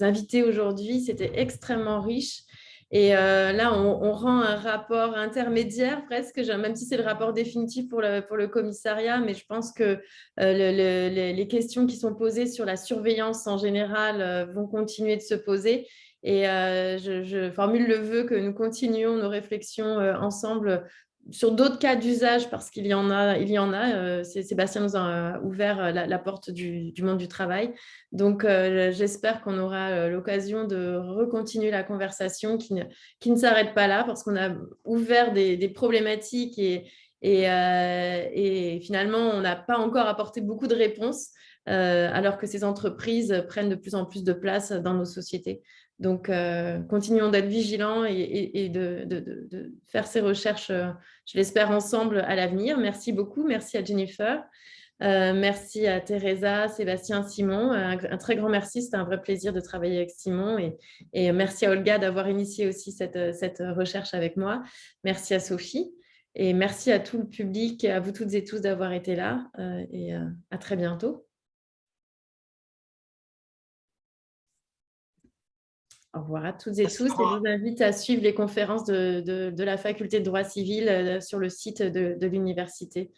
invités aujourd'hui. C'était extrêmement riche. Et là, on rend un rapport intermédiaire presque, même si c'est le rapport définitif pour le commissariat, mais je pense que les questions qui sont posées sur la surveillance en général vont continuer de se poser. Et je formule le vœu que nous continuions nos réflexions ensemble sur d'autres cas d'usage, parce qu'il y en a, Sébastien nous a ouvert la porte du monde du travail. Donc, j'espère qu'on aura l'occasion de recontinuer la conversation qui ne s'arrête pas là, parce qu'on a ouvert des problématiques et finalement, on n'a pas encore apporté beaucoup de réponses, alors que ces entreprises prennent de plus en plus de place dans nos sociétés. Donc, continuons d'être vigilants et de faire ces recherches, je l'espère, ensemble à l'avenir. Merci beaucoup. Merci à Jennifer. Merci à Teresa, Sébastien, Simon. Un très grand merci. C'était un vrai plaisir de travailler avec Simon. Et merci à Olga d'avoir initié aussi cette recherche avec moi. Merci à Sophie. Et merci à tout le public, à vous toutes et tous d'avoir été là. Et à très bientôt. Au revoir à toutes et tous. Et je vous invite à suivre les conférences de la faculté de droit civil sur le site de l'université.